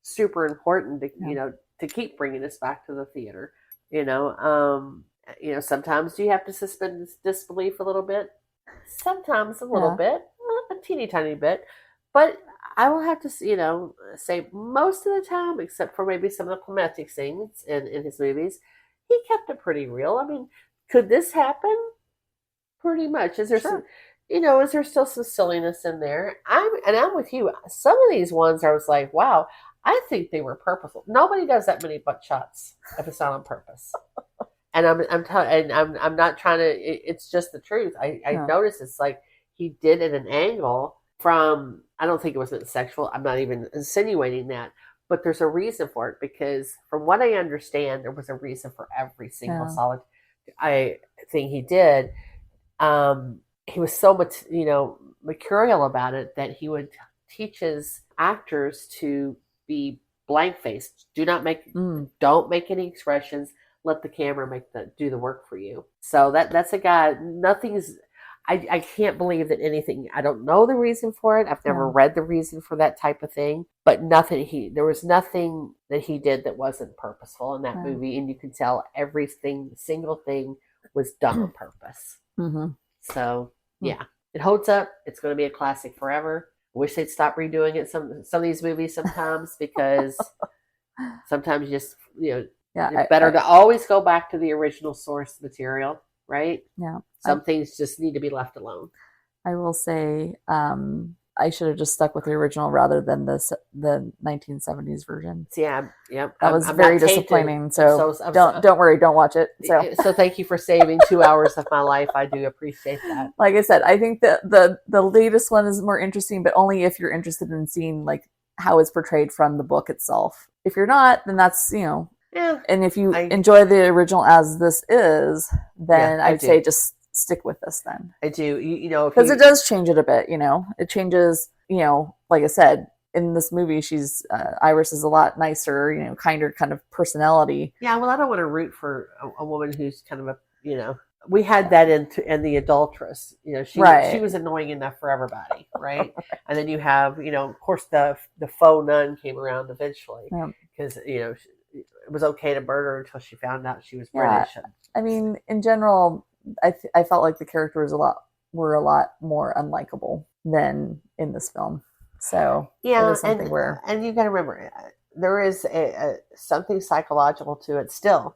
Speaker 2: super important to, to keep bringing us back to the theater. Sometimes you have to suspend disbelief a little bit, sometimes a little bit, a teeny tiny bit, but I will have to, say most of the time, except for maybe some of the climactic scenes in his movies, he kept it pretty real. I mean, could this happen? Pretty much. Is there some, is there still some silliness in there? I'm with you. Some of these ones I was like, wow, I think they were purposeful. Nobody does that many butt shots if it's not on purpose. And I'm not trying to. It's just the truth. I noticed it's like he did at an angle from. I don't think it was sexual. I'm not even insinuating that, but there's a reason for it because, from what I understand, there was a reason for every single solid thing he did. He was so much, mercurial about it that he would teach his actors to be blank faced. Don't make any expressions. Let the camera do the work for you. So that's a guy. I can't believe that anything. I don't know the reason for it. I've never read the reason for that type of thing. But there was nothing that he did that wasn't purposeful in that movie, and you can tell single thing was done on purpose.
Speaker 1: Mm-hmm.
Speaker 2: So yeah, it holds up. It's going to be a classic forever. I wish they'd stop redoing it some of these movies sometimes because sometimes you just it's better to always go back to the original source material, right?
Speaker 1: Yeah.
Speaker 2: Some things just need to be left alone.
Speaker 1: I will say I should have just stuck with the original rather than the 1970s version.
Speaker 2: Yeah, yeah.
Speaker 1: That was very disappointing. So don't worry, don't watch it.
Speaker 2: So thank you for saving 2 hours of my life. I do appreciate that.
Speaker 1: Like I said, I think that the latest one is more interesting, but only if you're interested in seeing like how it's portrayed from the book itself. If you're not, then that's
Speaker 2: Yeah.
Speaker 1: And if you enjoy the original as this is, then I'd say just stick with this then.
Speaker 2: I do.
Speaker 1: Because it does change it a bit, It changes, like I said, in this movie, Iris is a lot nicer, kinder kind of personality.
Speaker 2: Yeah, well, I don't want to root for a woman who's kind of we had that in The Adulteress. She was annoying enough for everybody, right? And then you have, of course, the faux nun came around eventually because, it was okay to murder her until she found out she was British.
Speaker 1: I mean, in general, I felt like the characters were a lot more unlikable than in this film. So
Speaker 2: yeah,
Speaker 1: it is something
Speaker 2: and you got to remember, there is something psychological to it still,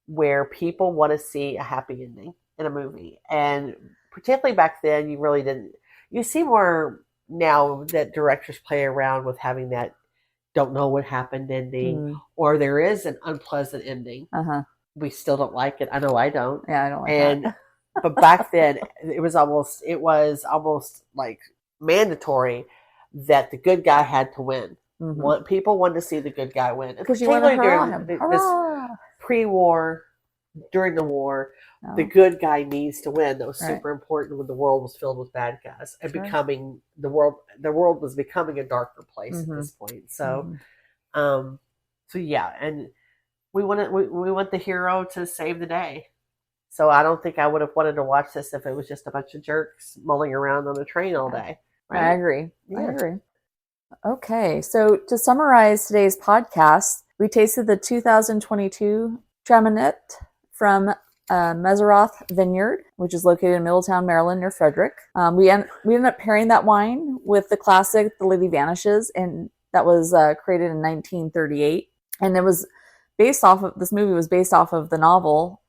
Speaker 2: where people want to see a happy ending in a movie, and particularly back then, you really didn't. You see more now that directors play around with having that don't know what happened ending, or there is an unpleasant ending. We still don't like it. I know I don't.
Speaker 1: Yeah, I don't like that.
Speaker 2: But back then, it was almost like mandatory that the good guy had to win. Mm-hmm. People wanted to see the good guy win,
Speaker 1: because you want to hurrah him.
Speaker 2: This pre-war, during the war, the good guy needs to win. That was super important when the world was filled with bad guys and becoming the world was becoming a darker place at this point. So, so yeah, and we want the hero to save the day. So I don't think I would have wanted to watch this if it was just a bunch of jerks mulling around on a train all day. Right?
Speaker 1: I agree. Okay, so to summarize today's podcast, we tasted the 2022 Traminette from Meseroth Vineyard, which is located in Middletown, Maryland, near Frederick. We ended up pairing that wine with the classic, the Lady Vanishes, and that was created in 1938. And it was this movie was based off of the novel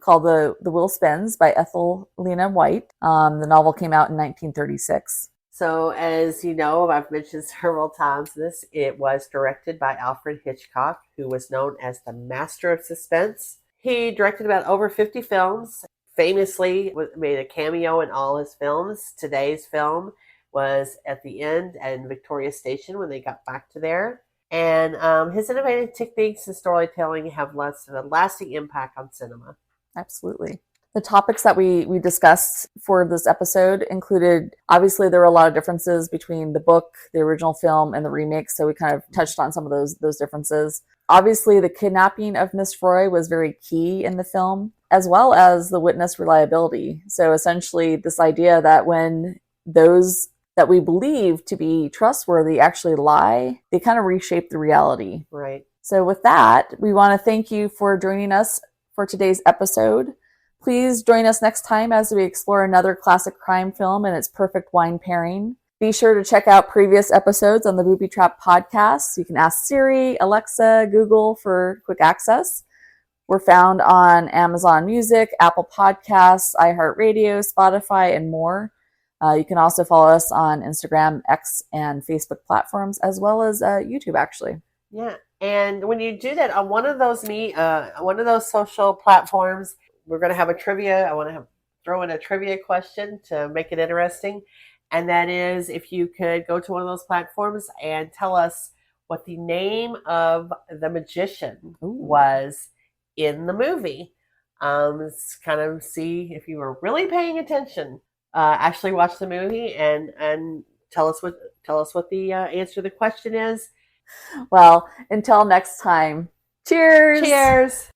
Speaker 1: called The Will Spins by Ethelena White. The novel came out in 1936.
Speaker 2: So, as you know, I've mentioned several times it was directed by Alfred Hitchcock, who was known as the master of suspense. He directed about over 50 films, famously made a cameo in all his films. Today's film was at the end in Victoria Station when they got back to there. And his innovative techniques and storytelling have left a lasting impact on cinema.
Speaker 1: Absolutely. The topics that we discussed for this episode included, obviously there were a lot of differences between the book, the original film, and the remake, so we kind of touched on some of those differences. Obviously, the kidnapping of Miss Froy was very key in the film, as well as the witness reliability. So essentially, this idea that when those that we believe to be trustworthy actually lie, they kind of reshape the reality.
Speaker 2: Right.
Speaker 1: So with that, we want to thank you for joining us for today's episode. Please join us next time as we explore another classic crime film and its perfect wine pairing. Be sure to check out previous episodes on the Booby Trap podcast. You can ask Siri, Alexa, Google for quick access. We're found on Amazon Music, Apple Podcasts, iHeartRadio, Spotify, and more. You can also follow us on Instagram, X, and Facebook platforms, as well as YouTube, actually.
Speaker 2: Yeah, and when you do that on one of those social platforms, we're going to have a trivia. I want to throw in a trivia question to make it interesting. And that is, if you could go to one of those platforms and tell us what the name of the magician was in the movie. Let's kind of see if you were really paying attention. Actually watch the movie and tell us what the answer to the question is.
Speaker 1: Well, until next time, cheers!
Speaker 2: Cheers!